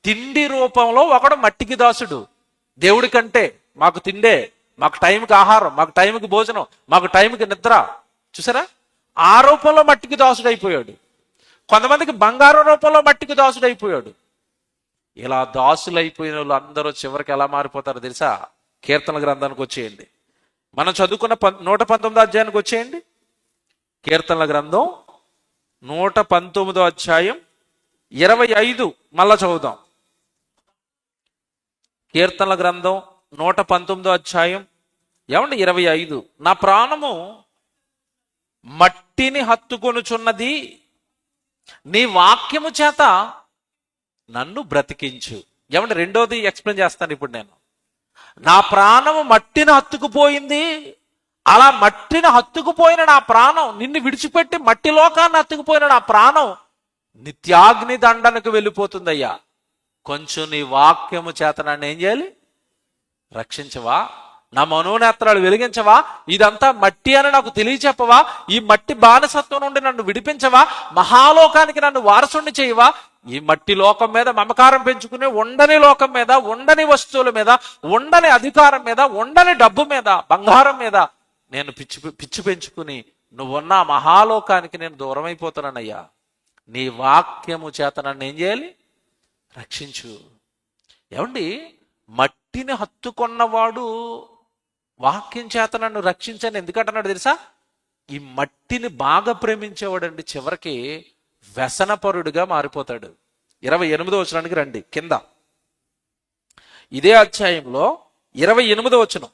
తిండి రూపంలో ఒకడు మట్టికి దాసుడు. దేవుడి కంటే మాకు తిండే, మాకు టైంకి ఆహారం, మాకు టైంకి భోజనం, మాకు టైంకి నిద్ర. చూసారా? ఆ రూపంలో మట్టికి దాసుడు అయిపోయాడు. కొంతమందికి బంగారం రూపంలో మట్టికి దాసుడు అయిపోయాడు. ఇలా దాసులైపోయిన వాళ్ళు అందరూ చివరికి ఎలా మారిపోతారో తెలుసా? కీర్తన గ్రంథానికి వచ్చేయండి. మనం చదువుకున్న 119వ అధ్యాయానికి వచ్చేయండి. కీర్తనల గ్రంథం 119వ అధ్యాయం 25 మళ్ళా చదువుదాం. కీర్తనల గ్రంథం 119వ అధ్యాయం 25. నా ప్రాణము మట్టిని హత్తుకొనుచున్నది, నీ వాక్యము చేత నన్ను బ్రతికించు. రెండోది ఎక్స్ప్లెయిన్ చేస్తాను ఇప్పుడు నేను. నా ప్రాణము మట్టిని హత్తుకుపోయింది. అలా మట్టిని హత్తుకుపోయిన నా ప్రాణం, నిన్ను విడిచిపెట్టి మట్టి లోకాన్ని హత్తుకుపోయిన నా ప్రాణం నిత్యాగ్ని దండనకు వెళ్ళిపోతుందయ్యా. కొంచెం నీ వాక్యము చేత నన్ను ఏం చేయాలి? రక్షించవా? నా మనోనేత్రాలు వెలిగించవా? ఇదంతా మట్టి అని నాకు తెలియచెప్పవా? ఈ మట్టి బానిసత్వం నుండి నన్ను విడిపించవా? మహాలోకానికి నన్ను వారసుని చేయవా? ఈ మట్టి లోకం మీద మమకారం పెంచుకుని ఉండని లోకం మీద, ఉండని వస్తువుల మీద, ఉండని అధికారం మీద, ఉండని డబ్బు మీద, బంగారం మీద నేను పిచ్చి పెంచుకుని నువ్వున్న మహాలోకానికి నేను దూరం అయిపోతున్నానయ్యా. నీ వాక్యము చేత నన్ను ఏం చేయాలి? రక్షించు. మట్టిని హత్తుకున్నవాడు వాక్యం చేత నన్ను రక్షించని ఎందుకంటున్నాడు తెలుసా? ఈ మట్టిని బాగా ప్రేమించేవాడండి చివరికి వ్యసనపరుడిగా మారిపోతాడు. 28వ వచనానికి రండి కింద. ఇదే అధ్యాయంలో 28వ వచనం.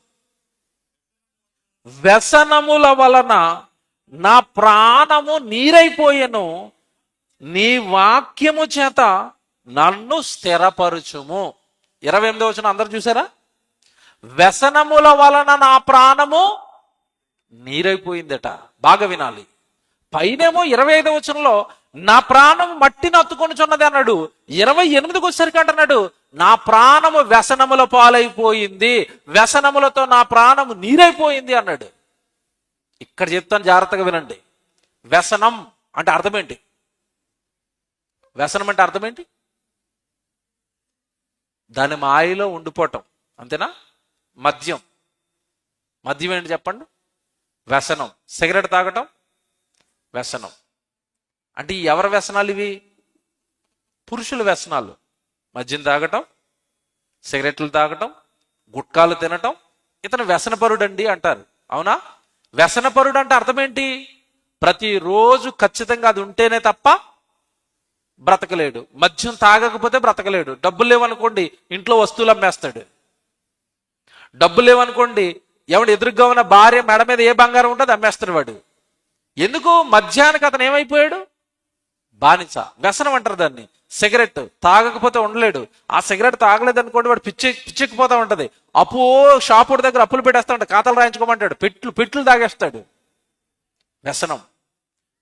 వ్యసనముల వలన నా ప్రాణము నీరైపోయెను, నీ వాక్యము చేత నన్ను స్థిరపరచుము. 28వ వచనం అందరు చూసారా? వ్యసనముల వలన నా ప్రాణము నీరైపోయిందట. బాగా వినాలి. పైనేమో 25వ వచనంలో నా ప్రాణం మట్టిని హత్తుకొనుచున్నది అన్నాడు. 28కి వచ్చేసరికి అంటున్నాడు నా ప్రాణము వ్యసనముల పాలైపోయింది, వ్యసనములతో నా ప్రాణము నీరైపోయింది అన్నాడు. ఇక్కడ చెప్తాను, జాగ్రత్తగా వినండి. వ్యసనం అంటే అర్థం ఏంటి? వ్యసనం అంటే అర్థం ఏంటి? దాని మాయలో ఉండిపోవటం, అంతేనా? మద్యం ఏంటి చెప్పండి? వ్యసనం. సిగరెట్ తాగటం వ్యసనం. అంటే ఎవరి వ్యసనాలు ఇవి? పురుషుల వ్యసనాలు. మద్యం తాగటం, సిగరెట్లు తాగటం, గుట్కాలు తినటం. ఇతను వ్యసనపరుడండి అంటారు. అవునా? వ్యసనపరుడు అంటే అర్థం ఏంటి? ప్రతిరోజు ఖచ్చితంగా అది ఉంటేనే తప్ప బ్రతకలేడు. మద్యం తాగకపోతే బ్రతకలేడు. డబ్బులు లేవనుకోండి ఇంట్లో వస్తువులు అమ్మేస్తాడు. డబ్బులు లేవనుకోండి ఎదురుగా ఉన్న భార్య మెడ మీద ఏ బంగారం ఉంటుందో అమ్మేస్తాడు వాడు. ఎందుకు? మద్యానికి అతను ఏమైపోయాడు? బానిస. వ్యసనం అంటారు దాన్ని. సిగరెట్ తాగకపోతే ఉండలేడు. ఆ సిగరెట్ తాగలేదు అనుకోండి, వాడు పిచ్చెక్కిపోతా ఉంటది. అప్పు షాపుడి దగ్గర అప్పులు పెట్టేస్తా ఉంటాడు, ఖాతాలు రాయించుకోమంటాడు, పెట్లు తాగేస్తాడు. వ్యసనం.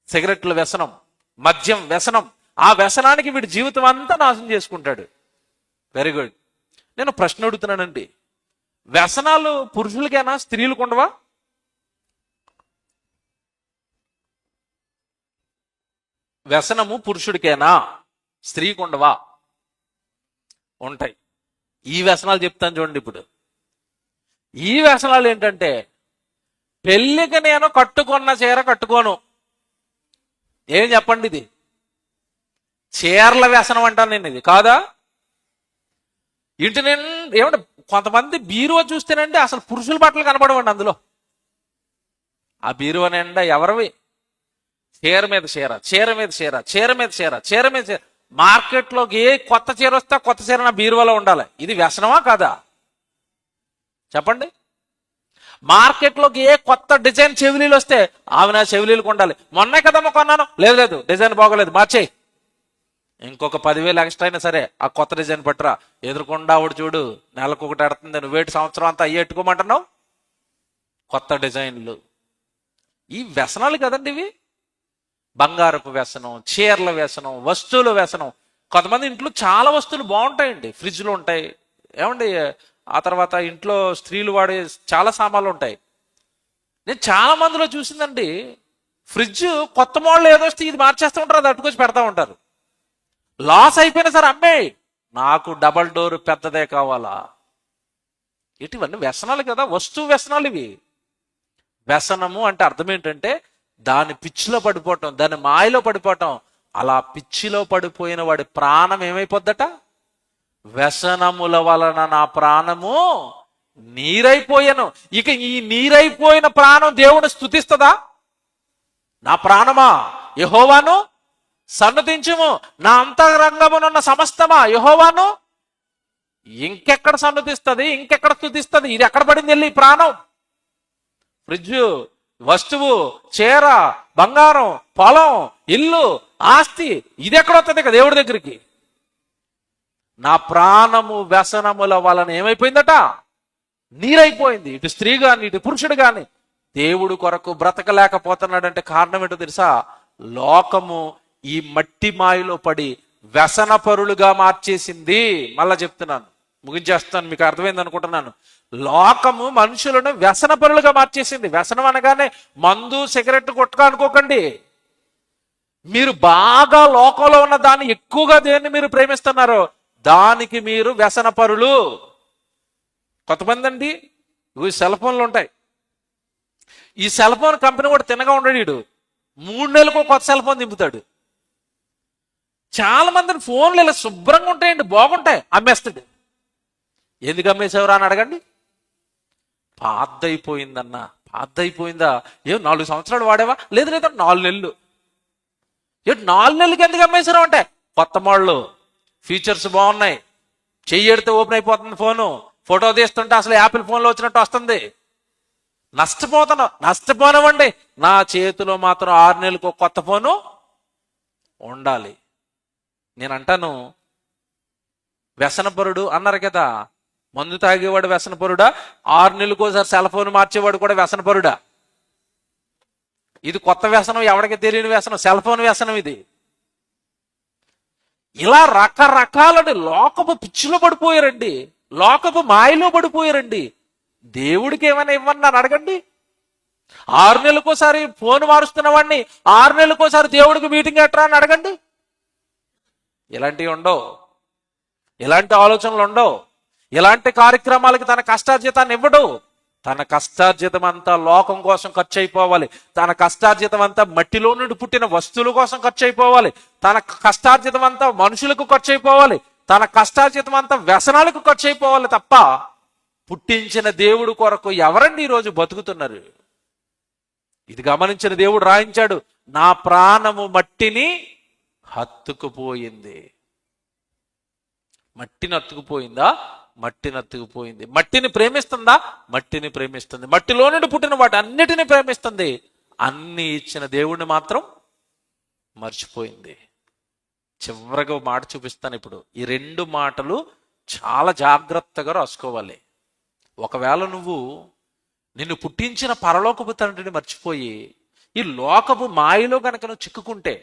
సిగరెట్లు వ్యసనం, మద్యం వ్యసనం. ఆ వ్యసనానికి వీడి జీవితం అంతా నాశనం చేసుకుంటాడు. Very good. నేను ప్రశ్న అడుగుతున్నానండి, వ్యసనాలు పురుషులకేనా స్త్రీలకు ఉండవా? వ్యసనము పురుషుడికేనా స్త్రీకి ఉండవా? ఉంటాయి. ఈ వ్యసనాలు చెప్తాను చూడండి. ఇప్పుడు ఈ వ్యసనాలు ఏంటంటే, పెళ్ళికి నేను కట్టుకున్న చీర కట్టుకోను. ఏం చెప్పండి, ఇది చీరల వ్యసనం అంటాను నేను. ఇది కాదా? ఇంటి నేను ఏమంటే కొంతమంది బీరువా చూస్తేనండి అసలు పురుషుల బట్టలు కనబడవండి అందులో. ఆ బీరువా నిండా ఎవరివి? చీర మీద చీర, చీర మీద చీర, చీర మీద చీర, చీర మీద చీర. మార్కెట్లోకి ఏ కొత్త చీర వస్తే కొత్త చీర నా బీరువాలో ఉండాలి. ఇది వ్యసనమా కాదా చెప్పండి? మార్కెట్లోకి ఏ కొత్త డిజైన్ చెవిలీలు వస్తే ఆమె నా చెవిలీలకు ఉండాలి. మొన్నే కదమ్మా కొన్నాను, లేదు డిజైన్ బాగోలేదు, మార్చేయి. ఇంకొక 10,000 ఎక్స్ట్రా అయినా సరే ఆ కొత్త డిజైన్ పట్టురా. ఎదురుకుండా ఆవిడ చూడు, నెలకు ఒకటి ఆడుతుంది, నువ్వేటి సంవత్సరం అంతా అయ్యి ఎట్టుకోమంటున్నావు? కొత్త డిజైన్లు. ఈ వ్యసనాలు కదండి ఇవి. బంగారపు వ్యసనం, చీరల వ్యసనం, వస్తువుల వ్యసనం. కొంతమంది ఇంట్లో చాలా వస్తువులు బాగుంటాయండి, ఫ్రిడ్జ్లో ఉంటాయి ఏమండి. ఆ తర్వాత ఇంట్లో స్త్రీలు వాడే చాలా సామాన్లు ఉంటాయి. నేను చాలా మందిలో చూసిందండి, ఫ్రిడ్జ్ కొత్త మోడల్ ఏదో వస్తే ఇది మార్చేస్తూ ఉంటారు, అది అట్టుకొచ్చి పెడతా ఉంటారు. లాస్ అయిపోయినా సరే అమ్మే, నాకు డబల్ డోర్ పెద్దదే కావాలా. ఇటువన్నీ వ్యసనాలు కదా, వస్తువు వ్యసనాలు ఇవి. వ్యసనము అంటే అర్థం ఏంటంటే దాని పిచ్చిలో పడిపోవటం, దాని మాయలో పడిపోవటం. అలా పిచ్చిలో పడిపోయిన వాడి ప్రాణం ఏమైపోద్దట? వ్యసనముల వలన నా ప్రాణము నీరైపోయాను. ఇక ఈ నీరైపోయిన ప్రాణం దేవుని స్తుతిస్తుందా? నా ప్రాణమా యెహోవాను సన్నతించుము, నా అంతరంగమునున్న సమస్తమా యెహోవాను. ఇంకెక్కడ సన్నతిస్తుంది, ఇంకెక్కడ స్తుతిస్తుంది? ఇది ఎక్కడ పడింది వెళ్ళి ప్రాణం? ఫ్రిడ్జ్, వస్తువు, చీర, బంగారం, పొలం, ఇల్లు, ఆస్తి, ఇది ఎక్కడొస్తుంది ఇక దేవుడి దగ్గరికి? నా ప్రాణము వ్యసనముల వలన ఏమైపోయిందట? నీరైపోయింది. ఇటు స్త్రీ గాని ఇటు పురుషుడు గాని దేవుడు కొరకు బ్రతకలేకపోతున్నాడంటే కారణం ఏంటో తెలుసా? లోకము ఈ మట్టి మాయలో పడి వ్యసనపరులుగా మార్చేసింది. మళ్ళా చెప్తున్నాను, ముగించేస్తాను, మీకు అర్థమైంది అనుకుంటున్నాను. లోకము మనుషులను వ్యసనపరులుగా మార్చేసింది. వ్యసనం అనగానే మందు సిగరెట్ కొట్టుగా అనుకోకండి. మీరు బాగా లోకంలో ఉన్న దాన్ని ఎక్కువగా దేన్ని మీరు ప్రేమిస్తున్నారో దానికి మీరు వ్యసనపరులు. కొంతమంది అండి ఇవి సెల్ ఫోన్లు ఉంటాయి. ఈ సెల్ ఫోన్ కంపెనీ కూడా తినగా ఉండడు. వీడు 3 నెలలకు కొత్త సెల్ ఫోన్ దింపుతాడు. చాలా మందిని ఫోన్లు ఇలా శుభ్రంగా ఉంటాయండి, బాగుంటాయి, అమ్మేస్తాడు. ఎందుకు అమ్మేసేవరా అని అడగండి. పాతైపోయిందన్నా. పాతైపోయిందా? 4 సంవత్సరాలు వాడేవా? లేదు 4 నెలలు. 4 నెలలకి ఎందుకు అమ్మేసారు అంటే కొత్త మోడల్, ఫీచర్స్ బాగున్నాయి, చెయ్యడితే ఓపెన్ అయిపోతుంది ఫోను, ఫోటో తీస్తుంటే అసలు యాపిల్ ఫోన్లో వచ్చినట్టు వస్తుంది. నష్టపోనవండి. నా చేతిలో మాత్రం 6 నెలలకు కొత్త ఫోను ఉండాలి. నేను అంటాను, వ్యసనపరుడు అన్నారు కదా, మందు తాగేవాడు వ్యసనపరుడా? 6 నెలలకు ఒకసారి సెల్ ఫోన్ మార్చేవాడు కూడా వ్యసనపరుడా? ఇది కొత్త వ్యసనం, ఎవరికి తెలియని వ్యసనం, సెల్ ఫోన్ వ్యసనం ఇది. ఇలా రకరకాలని లోకపు పిచ్చిలో పడిపోయారండి, లోకపు మాయలో పడిపోయారండి. దేవుడికి ఏమైనా ఇవ్వన్నారు అడగండి. 6 నెలలకోసారి ఫోన్ మారుస్తున్న వాడిని 6 నెలలకోసారి దేవుడికి మీటింగ్ ఎట్రా అని అడగండి. ఇలాంటివి ఉండవు, ఇలాంటి ఆలోచనలు ఉండవు. ఇలాంటి కార్యక్రమాలకి తన కష్టార్జితాన్ని ఇవ్వడు. తన కష్టార్జితం అంతా లోకం కోసం ఖర్చు అయిపోవాలి. తన కష్టార్జితం అంతా మట్టిలో నుండి పుట్టిన వస్తువుల కోసం ఖర్చు అయిపోవాలి. తన కష్టార్జితం అంతా మనుషులకు ఖర్చు అయిపోవాలి. తన కష్టార్జితం అంతా వ్యసనాలకు ఖర్చు అయిపోవాలి తప్ప పుట్టించిన దేవుడు కొరకు ఎవరండి ఈరోజు బతుకుతున్నారు? ఇది గమనించిన దేవుడు రాయించాడు, నా ప్రాణము మట్టిని హత్తుకుపోయింది. మట్టిని హత్తుకుపోయిందా? మట్టిని హత్తుకుపోయింది. మట్టిని ప్రేమిస్తుందా? మట్టిని ప్రేమిస్తుంది. మట్టిలో నుండి పుట్టిన వాటి అన్నిటిని ప్రేమిస్తుంది. అన్ని ఇచ్చిన దేవుడిని మాత్రం మర్చిపోయింది. చివరిగా ఒక మాట చూపిస్తాను ఇప్పుడు. ఈ రెండు మాటలు చాలా జాగ్రత్తగా రాసుకోవాలి. ఒకవేళ నువ్వు నిన్ను పుట్టించిన పరలోకపు తండ్రిని మర్చిపోయి ఈ లోకపు మాయలో గనక నువ్వు చిక్కుకుంటే,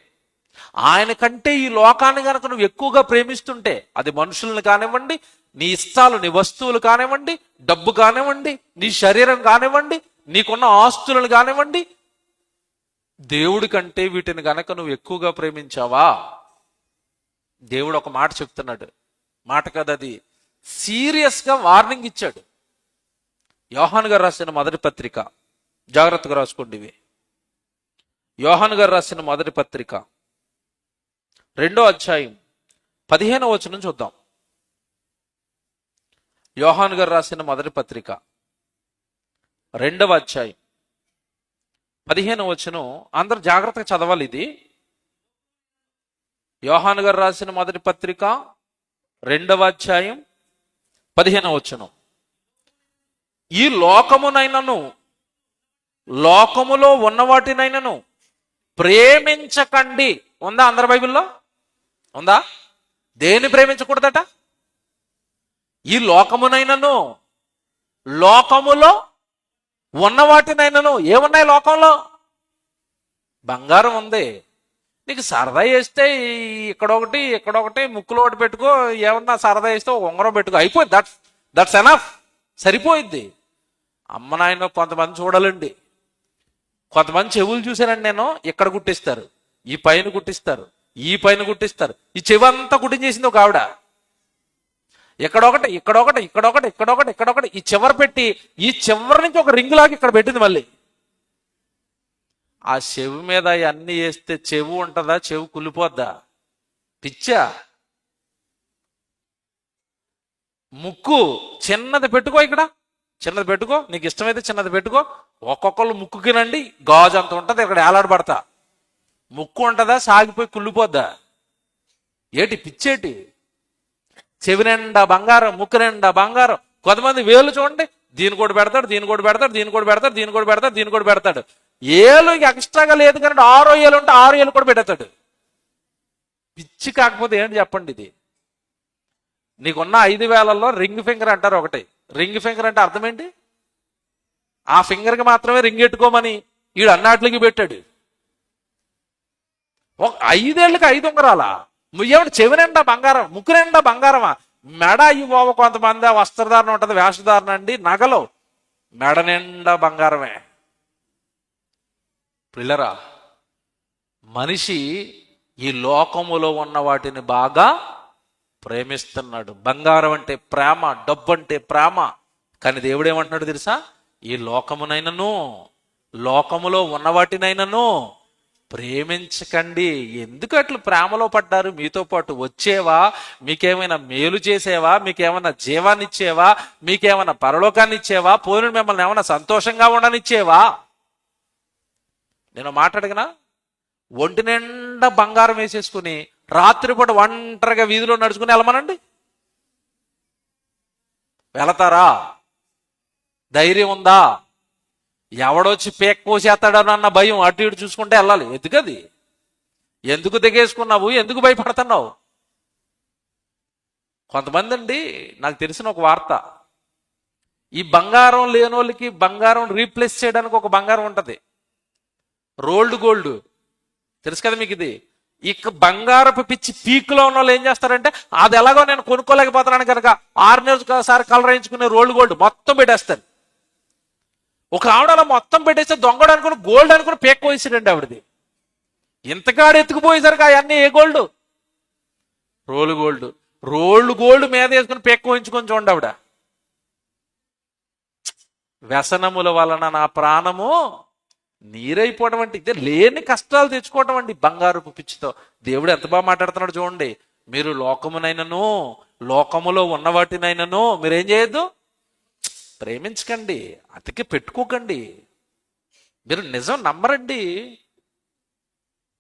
ఆయన కంటే ఈ లోకాన్ని గనక నువ్వు ఎక్కువగా ప్రేమిస్తుంటే, అది మనుషులను కానివ్వండి, నీ ఇష్టాలు, నీ వస్తువులు కానివ్వండి, డబ్బు కానివ్వండి, నీ శరీరం కానివ్వండి, నీకున్న ఆస్తులను కానివ్వండి, దేవుడి కంటే వీటిని గనక నువ్వు ఎక్కువగా ప్రేమించావా, దేవుడు ఒక మాట చెప్తున్నాడు. మాట కదా, అది సీరియస్గా వార్నింగ్ ఇచ్చాడు. యోహాను గారు రాసిన మొదటి పత్రిక, జాగ్రత్తగా రాసుకోండి ఇవి. యోహాను గారు రాసిన మొదటి పత్రిక 2వ అధ్యాయం 15వ వచనం చూద్దాం. యోహాను గారు రాసిన మొదటి పత్రిక 2వ అధ్యాయం 15వ వచనం. అందరు జాగ్రత్తగా చదవాలి ఇది. యోహాను గారు రాసిన మొదటి పత్రిక 2వ అధ్యాయం 15వ వచనం. ఈ లోకమునైనను లోకములో ఉన్న వాటినైనను ప్రేమించకండి. ఉందా అందరి బైబిల్లో? ఉందా? దేన్ని ప్రేమించకూడదట? ఈ లోకమునైనను లోకములో ఉన్న వాటినైనను. ఏమున్నాయి లోకంలో? బంగారం ఉంది. నీకు సరదా వేస్తే ఇక్కడొకటి ఇక్కడొకటి ముక్కులో ఒకటి పెట్టుకో, ఏమన్నా సరదా వేస్తే ఒక ఉంగరం పెట్టుకో, అయిపోయింది. దట్స్ ఎనఫ్, సరిపోయిద్ది. అమ్మ నాయన కొంతమంది చూడాలండి, కొంతమంది చెవులు చూశానండి నేను, ఇక్కడ కుట్టిస్తారు, ఈ పైన కుట్టిస్తారు, ఈ పైన కుట్టిస్తారు. ఈ చెవి అంతా కుట్టించేసింది ఒక ఆవిడ. ఇక్కడొకటి ఇక్కడొకటి ఇక్కడొకటి ఇక్కడొకటి ఇక్కడొకటి ఈ చివర పెట్టి, ఈ చివరి నుంచి ఒక రింగ్ లాగా ఇక్కడ పెట్టింది. మళ్ళీ ఆ చెవి మీద అన్ని వేస్తే చెవు ఉంటుందా? చెవు కులిపోద్దా? పిచ్చా. ముక్కు చిన్నది పెట్టుకో, ఇక్కడ చిన్నది పెట్టుకో, నీకు ఇష్టమైతే చిన్నది పెట్టుకో. ఒక్కొక్కళ్ళు ముక్కుకినండి గాజు అంత ఉంటుంది, ఇక్కడ ఏలాడబడతా. ముక్కు ఉంటుందా? సాగిపోయి కుళ్ళిపోద్దా? ఏటి పిచ్చేటి? చెవి నిండా బంగారం, ముక్కు నిండా బంగారం. కొంతమంది వేలు చూడండి, దీని కూడా పెడతాడు, దీని కూడా పెడతాడు, దీని కూడా పెడతాడు, దీని కూడా పెడతాడు, దీని కూడా పెడతాడు. ఏలు ఇంక ఎక్స్ట్రాగా లేదు కానీ 6 ఏళ్ళు ఉంటే 6 ఏళ్ళు కూడా పెడతాడు. పిచ్చి కాకపోతే ఏంటి చెప్పండి ఇది? నీకున్న 5 వేలల్లో రింగ్ ఫింగర్ అంటారు ఒకటి. రింగ్ ఫింగర్ అంటే అర్థం ఏంటి? ఆ ఫింగర్కి మాత్రమే రింగ్ ఎట్టుకోమని వీడు అన్నాట్లకి పెట్టాడు. 5 ఏళ్ళకి 5 ఉంగరాలా? ఏమంటే చెవి నిండా బంగారం, ముక్కు నిండా బంగారమా? మెడ ఇవ్వ. కొంతమంది వస్త్రధారణ ఉంటుంది, వేషధారణ అండి, నగలు మెడ నిండా బంగారమే. పిల్లరా, మనిషి ఈ లోకములో ఉన్న వాటిని బాగా ప్రేమిస్తున్నాడు. బంగారం అంటే ప్రేమ, డబ్బు అంటే ప్రేమ. కానీ దేవుడు ఏమంటున్నాడు తెలుసా? ఈ లోకమునైనను లోకములో ఉన్న వాటినైనను ప్రేమించకండి. ఎందుకు అట్లా ప్రేమలో పడ్డారు? మీతో పాటు వచ్చేవా? మీకేమైనా మేలు చేసేవా? మీకేమైనా జీవాన్ని ఇచ్చేవా? మీకేమైనా పరలోకాన్ని ఇచ్చేవా? పోయిన మిమ్మల్ని ఏమైనా సంతోషంగా ఉండనిచ్చేవా? నేను మాట్లాడగనా? ఒంటి నిండా బంగారం వేసేసుకుని రాత్రిపూట ఒంటరిగా వీధిలో నడుచుకుని వెళ్ళమనండి, వెళతారా? ధైర్యం ఉందా? ఎవడొచ్చి పేక్ కోసేస్తాడోనన్న భయం, అటు ఇటు చూసుకుంటే వెళ్ళాలి. ఎందుకది? ఎందుకు దిగేసుకున్నావు? ఎందుకు భయపడుతున్నావు? కొంతమంది అండి, నాకు తెలిసిన ఒక వార్త, ఈ బంగారం లేని వాళ్ళకి బంగారం రీప్లేస్ చేయడానికి ఒక బంగారం ఉంటుంది, రోల్డ్ గోల్డ్. తెలుసు కదా మీకు ఇది? ఇక బంగారపు పిచ్చి పీక్లో ఉన్న వాళ్ళు ఏం చేస్తారంటే, అది ఎలాగో నేను కొనుక్కోలేకపోతున్నాను కనుక 6 నెలలకు ఒకసారి కలర్ వేయించుకునే రోల్డ్ గోల్డ్ మొత్తం పెట్టేస్తారు. ఒక ఆవిడ అలా మొత్తం పెట్టేస్తే దొంగడు అనుకుని గోల్డ్ అనుకుని పేక్ పోయిస్తాడండి ఆవిడది. ఇంతకాడు ఎత్తుకుపోయేసరికి అవన్నీ ఏ gold? Roll gold. Rolled gold మీద వేసుకుని పేక్ పోయించుకొని చూడండి ఆవిడ. వ్యసనముల వలన నా ప్రాణము నీరైపోవడం అంటే ఇదే, లేని కష్టాలు తెచ్చుకోవటం అండి బంగారపు పిచ్చితో. దేవుడు ఎంత బాగా మాట్లాడుతున్నాడు చూడండి. మీరు లోకమునైనను లోకములో ఉన్న వాటినైనను మీరేం చేయొద్దు, ప్రేమించకండి, అతికి పెట్టుకోకండి. మీరు నిజం నమ్మరండి.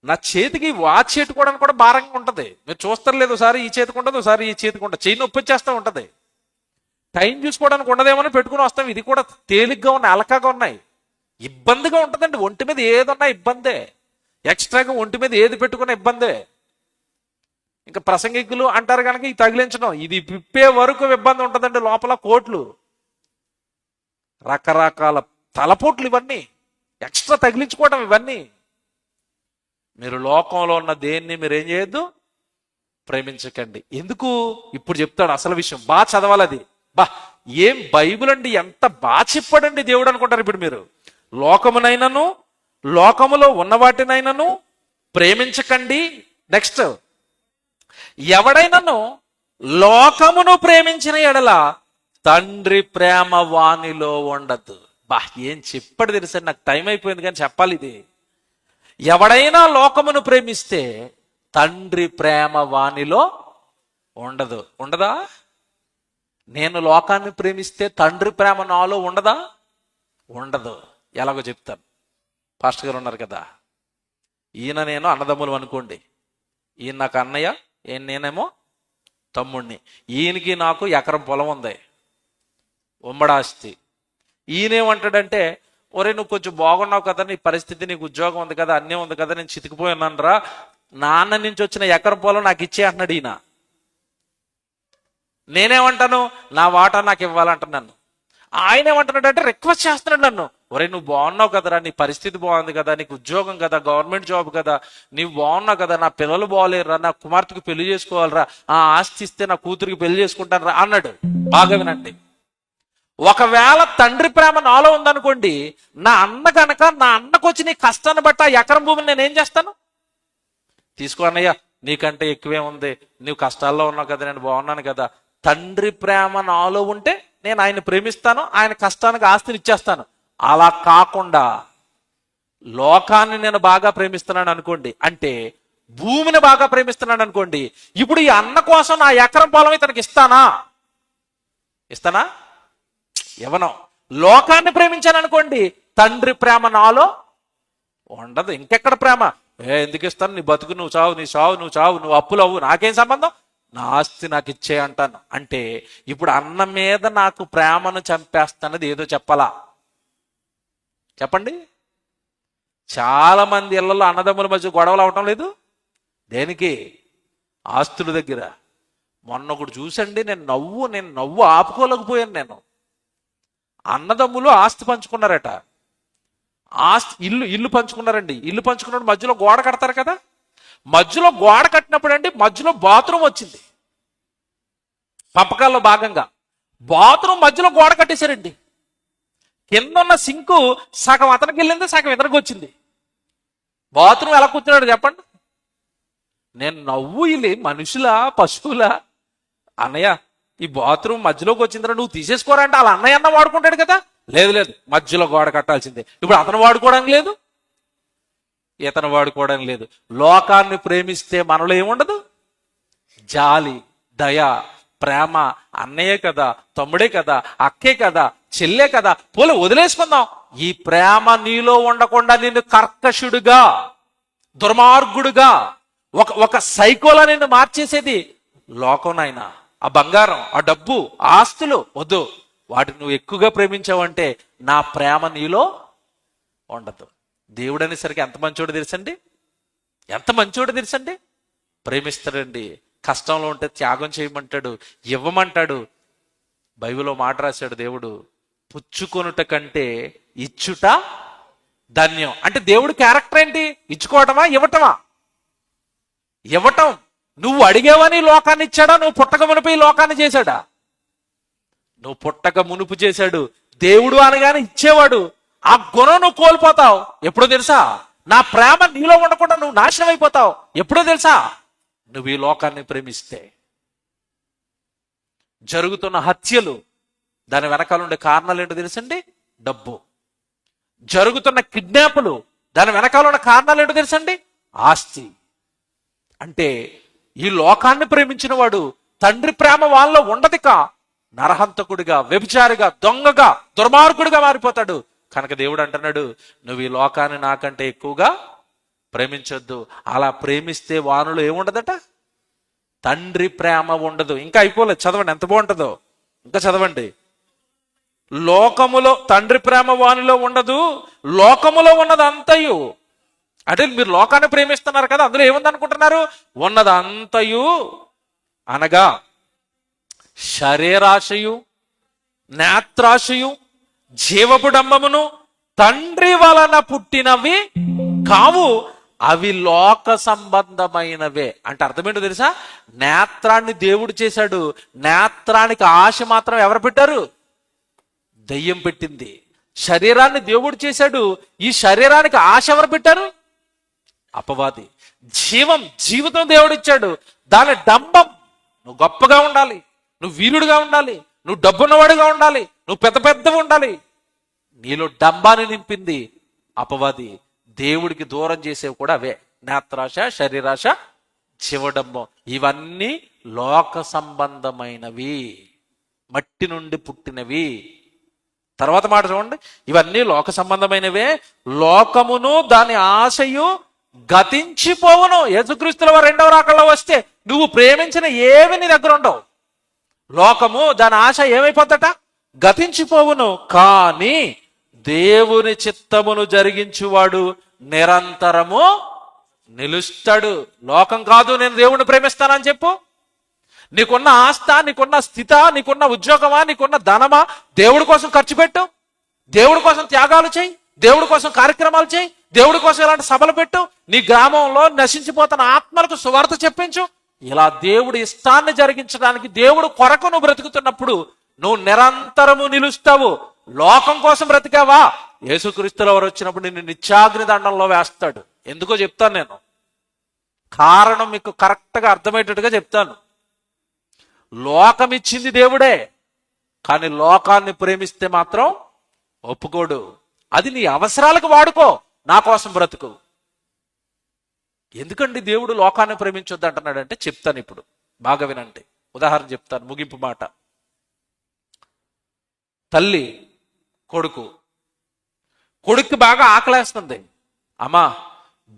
నా చేతికి వాచ్ పెట్టుకోవడానికి కూడా భారంగా ఉంటుంది. మీరు చూస్తారు లేదు, ఒకసారి ఈ చేతికి ఉంటుంది, ఒకసారి ఈ చేతికి ఉంటుంది, చెయ్యి నొప్పి వచ్చేస్తూ ఉంటుంది. టైం చూసుకోవడానికి ఉండదేమని పెట్టుకుని వస్తాం. ఇది కూడా తేలిగ్గా ఉన్నాయి, అలకాగా ఉన్నాయి, ఇబ్బందిగా ఉంటుందండి. ఒంటి మీద ఏదన్నా ఇబ్బందే, ఎక్స్ట్రాగా ఒంటి మీద ఏది పెట్టుకున్న ఇబ్బందే. ఇంకా ప్రసంగికులు అంటారు కనుక ఇది తగిలించడం, ఇది విప్పే వరకు ఇబ్బంది ఉంటుందండి. లోపల కోట్లు, రకరకాల తలపోట్లు, ఇవన్నీ ఎక్స్ట్రా తగిలించుకోవడం. ఇవన్నీ మీరు లోకంలో ఉన్న దేన్ని మీరు ఏం చేయొద్దు, ప్రేమించకండి. ఎందుకు? ఇప్పుడు చెప్తాడు అసలు విషయం. బాగా చదవాలి అది. ఏం బైబిల్ అండి, ఎంత బాగా చెప్పాడండి దేవుడు అనుకుంటారు ఇప్పుడు మీరు. లోకమునైనను లోకములో ఉన్న వాటినైనను ప్రేమించకండి. నెక్స్ట్, ఎవడైనను లోకమును ప్రేమించిన ఎడల తండ్రి ప్రేమ వానిలో ఉండదు. ఏం చెప్పాడు తెలుసా, నాకు టైం అయిపోయింది కానీ చెప్పాలి ఇది. ఎవడైనా లోకమును ప్రేమిస్తే తండ్రి ప్రేమ వానిలో ఉండదు. ఉండదా? నేను లోకాన్ని ప్రేమిస్తే తండ్రి ప్రేమ నాలో ఉండదా? ఉండదు. ఎలాగో చెప్తాను. పాస్టర్ గారు ఉన్నారు కదా, ఈయన నేను అన్నదమ్ములు అనుకోండి. ఈయన నాకు అన్నయ్య, నేనేమో తమ్ముడిని. ఈయనకి నాకు ఎకరం పొలం ఉంది, ఉమ్మడాస్తి. ఈయనేమంటాడంటే, ఒరే నువ్వు కొంచెం బాగున్నావు కదా, నీ పరిస్థితి, నీకు ఉద్యోగం ఉంది కదా, అన్నీ ఉంది కదా, నేను చితికిపోయినాను రా, నాన్న నుంచి వచ్చిన ఎకరం పొలం నాకు ఇచ్చే అంటున్నాడు ఈయన. నేనేమంటాను, నా వాటా నాకు ఇవ్వాలంటున్నాను. ఆయన ఏమంటున్నాడు అంటే రిక్వెస్ట్ చేస్తున్నాడు నన్ను, ఒరే నువ్వు బాగున్నావు కదరా, నీ పరిస్థితి బాగుంది కదా, నీకు ఉద్యోగం కదా, గవర్నమెంట్ జాబ్ కదా, నీవు బాగున్నావు కదా, నా పిల్లలు బాగోలేరురా, నా కుమార్తెకు పెళ్లి చేసుకోవాలరా, ఆ ఆస్తి ఇస్తే నా కూతురికి పెళ్లి చేసుకుంటాను రా అన్నాడు. బాగా వినండి. ఒకవేళ తండ్రి ప్రేమ నాలో ఉందనుకోండి, నా అన్న కనుక నా అన్నకు వచ్చి నీ కష్టాన్ని బట్టి ఆ ఎకరం భూమిని నేనేం చేస్తాను, తీసుకో అన్నయ్య, నీకంటే ఎక్కువే ఉంది, నీవు కష్టాల్లో ఉన్నావు కదా, నేను బాగున్నాను కదా. తండ్రి ప్రేమ నాలో ఉంటే నేను ఆయన ప్రేమిస్తాను, ఆయన కష్టానికి ఆస్తిని ఇచ్చేస్తాను. అలా కాకుండా లోకాన్ని నేను బాగా ప్రేమిస్తున్నాను అనుకోండి, అంటే భూమిని బాగా ప్రేమిస్తున్నాను అనుకోండి, ఇప్పుడు ఈ అన్న కోసం నా ఎకరం పొలం ఇతనికి ఇస్తానా? ఇవ్వను. లోకాన్ని ప్రేమించాను అనుకోండి, తండ్రి ప్రేమ నాలో ఉండదు. ఇంకెక్కడ ప్రేమ? ఎందుకు ఇస్తాను, నీ బతుకు నువ్వు చావు, నీ చావు నువ్వు చావు, నువ్వు అప్పులు అవ్వు, నాకేం సంబంధం, నా ఆస్తి నాకు ఇచ్చే అంటాను. అంటే ఇప్పుడు అన్న మీద నాకు ప్రేమను చంపేస్తానది ఏదో చెప్పాలా? చెప్పండి. చాలా మంది ఇళ్లలో అన్నదమ్ముల మధ్య గొడవలు అవటం లేదు. దేనికి? ఆస్తుల దగ్గర. మొన్న ఒకటి చూసండి, నేను నవ్వు ఆపుకోలేకపోయాను. నేను అన్నదమ్ములు ఆస్తి పంచుకున్నారట. ఇల్లు పంచుకున్నారండి. ఇల్లు పంచుకున్నప్పుడు మధ్యలో గోడ కడతారు కదా, మధ్యలో గోడ కట్టినప్పుడు అండి మధ్యలో బాత్రూమ్ వచ్చింది. పంపకాల్లో భాగంగా బాత్రూమ్ మధ్యలో గోడ కట్టేశారండి. కింద ఉన్న సింకు సగం అతనికి వెళ్ళింది, సగం ఇతనికి వచ్చింది. బాత్రూమ్ ఎలా కూర్చున్నాడు చెప్పండి. నేను నవ్వు, ఇల్లు మనుషులా పశువులా? అన్నయ్య ఈ బాత్రూమ్ మధ్యలోకి వచ్చిందిరా, నువ్వు తీసేసుకోరా అంటే వాళ్ళ అన్నయ్య అన్న వాడుకుంటాడు కదా. లేదు మధ్యలో గోడ కట్టాల్సిందే. ఇప్పుడు అతను వాడుకోవడానికి లేదు, ఇతను వాడుకోవడానికి లేదు. లోకాన్ని ప్రేమిస్తే మనలో ఏముండదు? జాలి, దయ, ప్రేమ. అన్నయ్యే కదా, తమ్ముడే కదా, అక్కే కదా, చెల్లే కదా, పోలే వదిలేసుకుందాం. ఈ ప్రేమ నీలో ఉండకుండా నిన్ను కర్కశుడుగా, దుర్మార్గుడుగా, ఒక సైకోలా నిన్ను మార్చేసేది లోకం. నాయన ఆ బంగారం, ఆ డబ్బు, ఆ ఆస్తులు వద్దు. వాటిని నువ్వు ఎక్కువగా ప్రేమించావంటే నా ప్రేమ నీలో ఉండదు. దేవుడు అనేసరికి ఎంత మంచోడు తెలుసండి, ఎంత మంచోడు తెలుసండి. ప్రేమిస్తాడండి. కష్టంలో ఉంటే త్యాగం చేయమంటాడు, ఇవ్వమంటాడు. బైబిల్లో మాట రాశాడు దేవుడు, పుచ్చుకొనుట కంటే ఇచ్చుట ధన్యం. అంటే దేవుడు క్యారెక్టర్ ఏంటి? ఇచ్చుకోవటమా, ఇవ్వటమా? ఇవ్వటం. నువ్వు అడిగేవని లోకాన్ని ఇచ్చాడా? నువ్వు పుట్టక మునుపు ఈ లోకాన్ని చేశాడా? నువ్వు పుట్టక మునుపు చేశాడు. దేవుడు అనగానే ఇచ్చేవాడు. ఆ గుణం నువ్వు కోల్పోతావు ఎప్పుడో తెలుసా? నా ప్రేమ నీలో ఉండకుండా నువ్వు నాశనం అయిపోతావు ఎప్పుడో తెలుసా? నువ్వు ఈ లోకాన్ని ప్రేమిస్తే. జరుగుతున్న హత్యలు, దాని వెనకాల ఉండే కారణాలు ఏంటో తెలుసండి? డబ్బు. జరుగుతున్న కిడ్నాపులు, దాని వెనకాల ఉన్న కారణాలు ఏంటో తెలుసండి? ఆస్తి. అంటే ఈ లోకాన్ని ప్రేమించిన వాడు తండ్రి ప్రేమ వాళ్ళలో ఉండదిక నరహంతకుడిగా, వ్యభిచారిగా, దొంగగా, దుర్మార్గుడిగా మారిపోతాడు. కనుక దేవుడు అంటున్నాడు, నువ్వు ఈ లోకాన్ని నాకంటే ఎక్కువగా ప్రేమించొద్దు. అలా ప్రేమిస్తే వానిలో ఏముండదట? తండ్రి ప్రేమ ఉండదు. ఇంకా అయిపోలేదు, చదవండి ఎంత బాగుంటుందో. ఇంకా చదవండి. లోకములో తండ్రి ప్రేమ వానిలో ఉండదు, లోకములో ఉన్నదంతయు అంటే మీరు లోకాన్ని ప్రేమిస్తున్నారు కదా, అందులో ఏముంది అనుకుంటున్నారు? ఉన్నదంతయు అనగా శరీరాశయు, నేత్రాశయు, జీవపు డంబమును తండ్రి వలన పుట్టినవి కావు, అవి లోక సంబంధమైనవే. అంటే అర్థమేంటో తెలుసా? నేత్రాన్ని దేవుడు చేశాడు, నేత్రానికి ఆశ మాత్రం ఎవరు పెట్టారు? దయ్యం పెట్టింది. శరీరాన్ని దేవుడు చేశాడు, ఈ శరీరానికి ఆశ ఎవరు పెట్టారు? అపవాది. జీవితం దేవుడు ఇచ్చాడు, దాని డంబం, నువ్వు గొప్పగా ఉండాలి, నువ్వు వీరుడుగా ఉండాలి, నువ్వు డబ్బున్నవాడుగా ఉండాలి, నువ్వు పెద్దగా ఉండాలి, నీలో డంబాన్ని నింపింది అపవాది. దేవుడికి దూరం చేసేవి కూడా అవే, నేత్రాశ, శరీరాశ, జీవడంబం. ఇవన్నీ లోక సంబంధమైనవి, మట్టి నుండి పుట్టినవి. తర్వాత మాట చూడండి, ఇవన్నీ లోక సంబంధమైనవే, లోకమును దాని ఆశయు గతించిపోవును. యేసుక్రీస్తుల వారు రెండవ రాకడలో వస్తే నువ్వు ప్రేమించిన ఏవి నీ దగ్గర ఉండవు. లోకము దాని ఆశ ఏమైపోద్దట? గతించిపోవును. కానీ దేవుని చిత్తమును జరిగించువాడు నిరంతరము నిలుస్తాడు. లోకం కాదు నేను దేవుణ్ణి ప్రేమిస్తానని చెప్పు. నీకున్న ఆస్త, నీకున్న స్థిత, నీకున్న ఉద్యోగమా, నీకున్న ధనమా, దేవుడి కోసం ఖర్చు పెట్టు, దేవుడి కోసం త్యాగాలు చేయి, దేవుడి కోసం కార్యక్రమాలు చేయి, దేవుడి కోసం ఇలాంటి సభలు పెట్టు, నీ గ్రామంలో నశించిపోతున్న ఆత్మలకు సువార్త చెప్పించు. ఇలా దేవుడి ఇష్టాన్ని జరిగించడానికి, దేవుడు కొరకు నువ్వు బ్రతుకుతున్నప్పుడు నువ్వు నిరంతరము నిలుస్తావు. లోకం కోసం బ్రతికావా, యేసుక్రీస్తుల వారు వచ్చినప్పుడు నిన్ను నిత్యాగ్ని దండంలో వేస్తాడు. ఎందుకో చెప్తాను నేను, కారణం మీకు కరెక్ట్గా అర్థమయ్యేటట్టుగా చెప్తాను. లోకం ఇచ్చింది దేవుడే, కానీ లోకాన్ని ప్రేమిస్తే మాత్రం ఒప్పుకోడు. అది నీ అవసరాలకు వాడుకో, నా కోసం బ్రతుకు. ఎందుకండి దేవుడు లోకాన్ని ప్రేమించొద్దు అంటున్నాడంటే చెప్తాను ఇప్పుడు, బాగా వినండి. ఉదాహరణ చెప్తాను, ముగింపు మాట. తల్లి కొడుక్కి బాగా ఆకలేస్తుంది, అమ్మా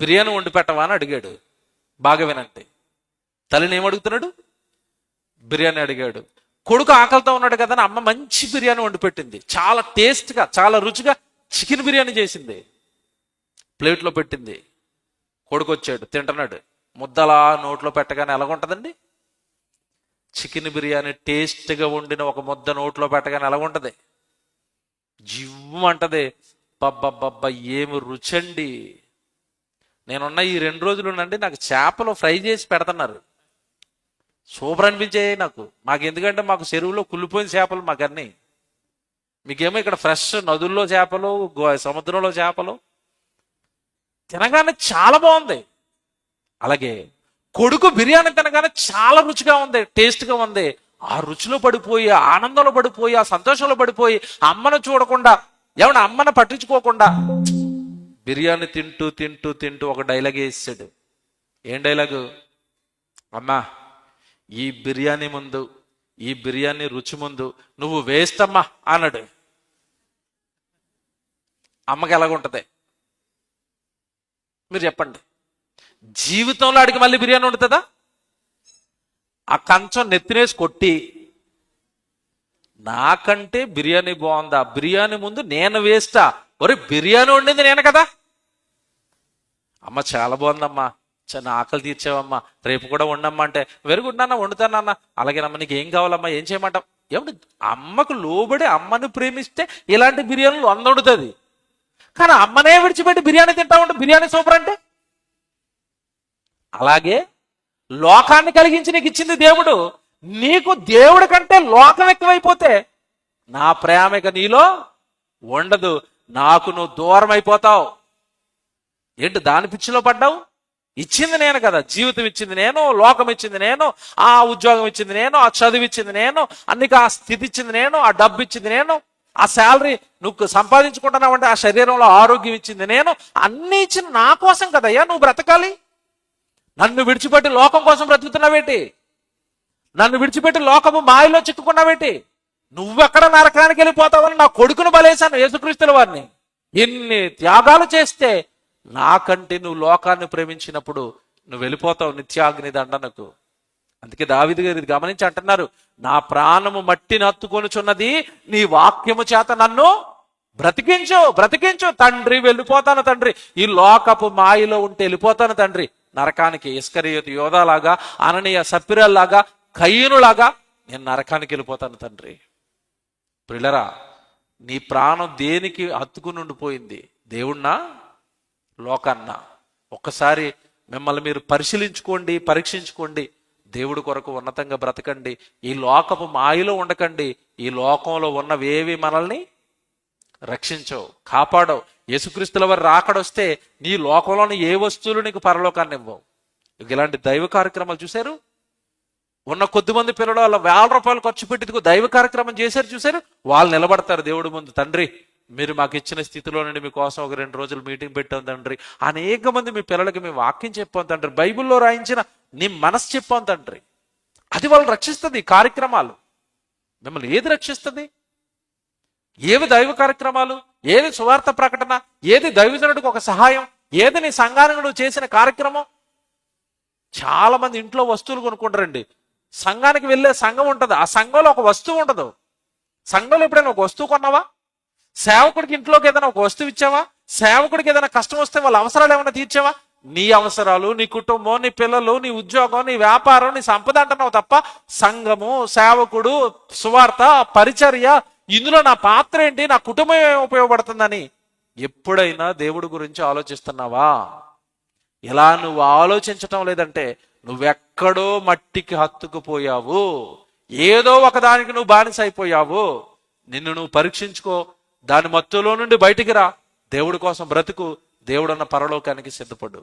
బిర్యానీ వండి పెట్టవా అని అడిగాడు. బాగా వినండి, తల్లిని ఏమడుగుతున్నాడు? బిర్యానీ అడిగాడు. కొడుకు ఆకలితో ఉన్నాడు కదా అని అమ్మ మంచి బిర్యానీ వండి పెట్టింది, చాలా టేస్ట్గా, చాలా రుచిగా చికెన్ బిర్యానీ చేసింది, ప్లేట్లో పెట్టింది. కొడుకు వచ్చాడు, తింటున్నాడు. ముద్దలా నోట్లో పెట్టగానే ఎలాగుంటుందండి? చికెన్ బిర్యానీ టేస్ట్గా వండిన ఒక ముద్ద నోట్లో పెట్టగానే ఎలాగుంటుంది? జివ్వంటది. బబ్బబ్బబ్బా ఏమి రుచండి. నేనున్న ఈ 2 రోజులు నుండి నాకు చేపలు ఫ్రై చేసి పెడుతున్నారు, సూపర్ అనిపించాయి నాకు. మాకు ఎందుకంటే మాకు చెరువులో కుళ్ళిపోయిన చేపలు మాకన్నీ, మీకేమో ఇక్కడ ఫ్రెష్ నదుల్లో చేపలు, సముద్రంలో చేపలు. తినగానే చాలా బాగుంది. అలాగే కొడుకు బిర్యానీ తినగానే చాలా రుచిగా ఉంది, టేస్ట్గా ఉంది. ఆ రుచిలో పడిపోయి, ఆనందంలో పడిపోయి, ఆ సంతోషంలో పడిపోయి, అమ్మను చూడకుండా, ఏమన్నా అమ్మను పట్టించుకోకుండా బిర్యానీ తింటూ తింటూ తింటూ ఒక డైలాగ్ వేసాడు. ఏం డైలాగు? అమ్మా ఈ బిర్యానీ ముందు, ఈ బిర్యానీ రుచి ముందు నువ్వు వేస్ట్ అమ్మా అన్నాడు. అమ్మకి ఎలాగుంటది మీరు చెప్పండి? జీవితంలో అడిగి మళ్ళీ బిర్యానీ వండుతుందా? ఆ కంచం నెత్తినేసి కొట్టి, నాకంటే బిర్యానీ బాగుందా, బిర్యానీ ముందు నేను వేస్తా, ఒరే బిర్యానీ వండింది నేను కదా. అమ్మ చాలా బాగుందమ్మా, చిన్న ఆకలి తీర్చావమ్మా, రేపు కూడా వండమ్మా అంటే, వెరీ గుడ్ నాన్న, వండుతానన్నా. అలాగేనమ్మా, నీకు ఏం కావాలమ్మా, ఏం చేయమంటావు? ఏమంటే అమ్మకు లోబడి అమ్మను ప్రేమిస్తే ఇలాంటి బిర్యానీలు వండుతుంది. కానీ అమ్మనే విడిచిపెట్టి బిర్యానీ తింటా ఉంటే బిర్యానీ సూపర్ అంటే. అలాగే లోకాన్ని కలిగించి నీకు ఇచ్చింది దేవుడు, నీకు దేవుడి కంటే లోకం ఎక్కువైపోతే నా ప్రేమ ఇక నీలో ఉండదు, నాకు నువ్వు దూరం అయిపోతావు. ఏంటి దాని పిచ్చిలో పడ్డావు? ఇచ్చింది నేను కదా, జీవితం ఇచ్చింది నేను, లోకం ఇచ్చింది నేను, ఆ ఉద్యోగం ఇచ్చింది నేను, ఆ చదువు ఇచ్చింది నేను, అన్నికి ఆ స్థితి ఇచ్చింది నేను, ఆ డబ్బు ఇచ్చింది నేను, ఆ శాలరీ నువ్వు సంపాదించుకుంటున్నావంటే ఆ శరీరంలో ఆరోగ్యం ఇచ్చింది నేను, అన్ని ఇచ్చింది నా కోసం కదయ్యా నువ్వు బ్రతకాలి. నన్ను విడిచిపెట్టి లోకం కోసం బ్రతుకుతున్నావేంటి? నన్ను విడిచిపెట్టి లోకము మాయలో చిక్కుకున్నావేంటి? నువ్వెక్కడ నరకానికి వెళ్ళిపోతావని నా కొడుకును బలేశాను, యేసుక్రీస్తుల వారిని. ఎన్ని త్యాగాలు చేస్తే నాకంటే నువ్వు లోకాన్ని ప్రేమించినప్పుడు నువ్వు వెళ్ళిపోతావు నిత్యాగ్ని దండనకు. అందుకే దావీదు గారు ఇది గమనించి అంటున్నారు, నా ప్రాణము మట్టిని హత్తుకొనుచున్నది, నీ వాక్యము చేత నన్ను బ్రతికించు బ్రతికించు తండ్రి, వెళ్ళిపోతాను తండ్రి, ఈ లోకపు మాయలో ఉంటే వెళ్ళిపోతాను తండ్రి నరకానికి. ఇస్కరియోతు యోధాలాగా, అననీయ సప్పిరల్లాగా, కయ్యనులాగా నేను నరకానికి వెళ్ళిపోతాను తండ్రి. ప్రియులరా, నీ ప్రాణం దేనికి హత్తుకుని ఉండిపోయింది? దేవుణ్ణా, లోకాన్నా? ఒక్కసారి మిమ్మల్ని మీరు పరిశీలించుకోండి, పరీక్షించుకోండి. దేవుడి కొరకు ఉన్నతంగా బ్రతకండి. ఈ లోకపు మాయలో ఉండకండి. ఈ లోకంలో ఉన్నవేవి మనల్ని రక్షించవు, కాపాడవు. యేసుక్రీస్తుల వారు రాకడొస్తే నీ లోకంలోని ఏ వస్తువులు నీకు పరలోకాన్ని ఇవ్వవు. ఇలాంటి దైవ కార్యక్రమాలు చూశారు. ఉన్న కొద్దిమంది పిల్లలు వాళ్ళ ₹1,000 ఖర్చు పెట్టి దైవ కార్యక్రమం చేశారు చూశారు. వాళ్ళు నిలబడతారు దేవుడి ముందు, తండ్రి మీరు మాకు ఇచ్చిన స్థితిలో నుండి మీకోసం ఒక 2 రోజులు మీటింగ్ పెట్టాం తండ్రి, అనేక మంది మీ పిల్లలకి మేము వాక్యం చెప్పాం తండ్రి, బైబిల్లో రాయించిన నీ మనసు చెప్పాం తండ్రి. అది వాళ్ళు రక్షిస్తుంది. కార్యక్రమాలు మిమ్మల్ని ఏది రక్షిస్తుంది? ఏవి దైవ కార్యక్రమాలు? ఏది సువార్త ప్రకటన? ఏది దైవజనుడికి ఒక సహాయం? ఏది నీ సంఘానికి నువ్వు చేసిన కార్యక్రమం? చాలా మంది ఇంట్లో వస్తువులు కొనుక్కుంటారండి. సంఘానికి వెళ్ళే సంఘం ఉంటుంది, ఆ సంఘంలో ఒక వస్తువు ఉండదు. సంఘంలో ఎప్పుడైనా ఒక వస్తువు కొన్నావా? సేవకుడికి ఇంట్లోకి ఏదైనా ఒక వస్తువు ఇచ్చావా? సేవకుడికి ఏదైనా కష్టం వస్తే వాళ్ళ అవసరాలు ఏమైనా తీర్చావా? నీ అవసరాలు, నీ కుటుంబం, నీ పిల్లలు, నీ ఉద్యోగం, నీ వ్యాపారం, నీ సంపద అంటున్నావు తప్ప సంఘము, సేవకుడు, సువార్త, పరిచర్య, ఇందులో నా పాత్ర ఏంటి, నా కుటుంబం ఏమి ఉపయోగపడుతుందని ఎప్పుడైనా దేవుడి గురించి ఆలోచిస్తున్నావా? ఇలా నువ్వు ఆలోచించటం లేదంటే నువ్వెక్కడో మట్టికి హత్తుకుపోయావు. ఏదో ఒకదానికి నువ్వు బానిస అయిపోయావు. నిన్ను నువ్వు పరీక్షించుకో. దాని మత్తులో నుండి బయటికి రా. దేవుడి కోసం బ్రతుకు. దేవుడన్న పరలోకానికి సిద్ధపడు.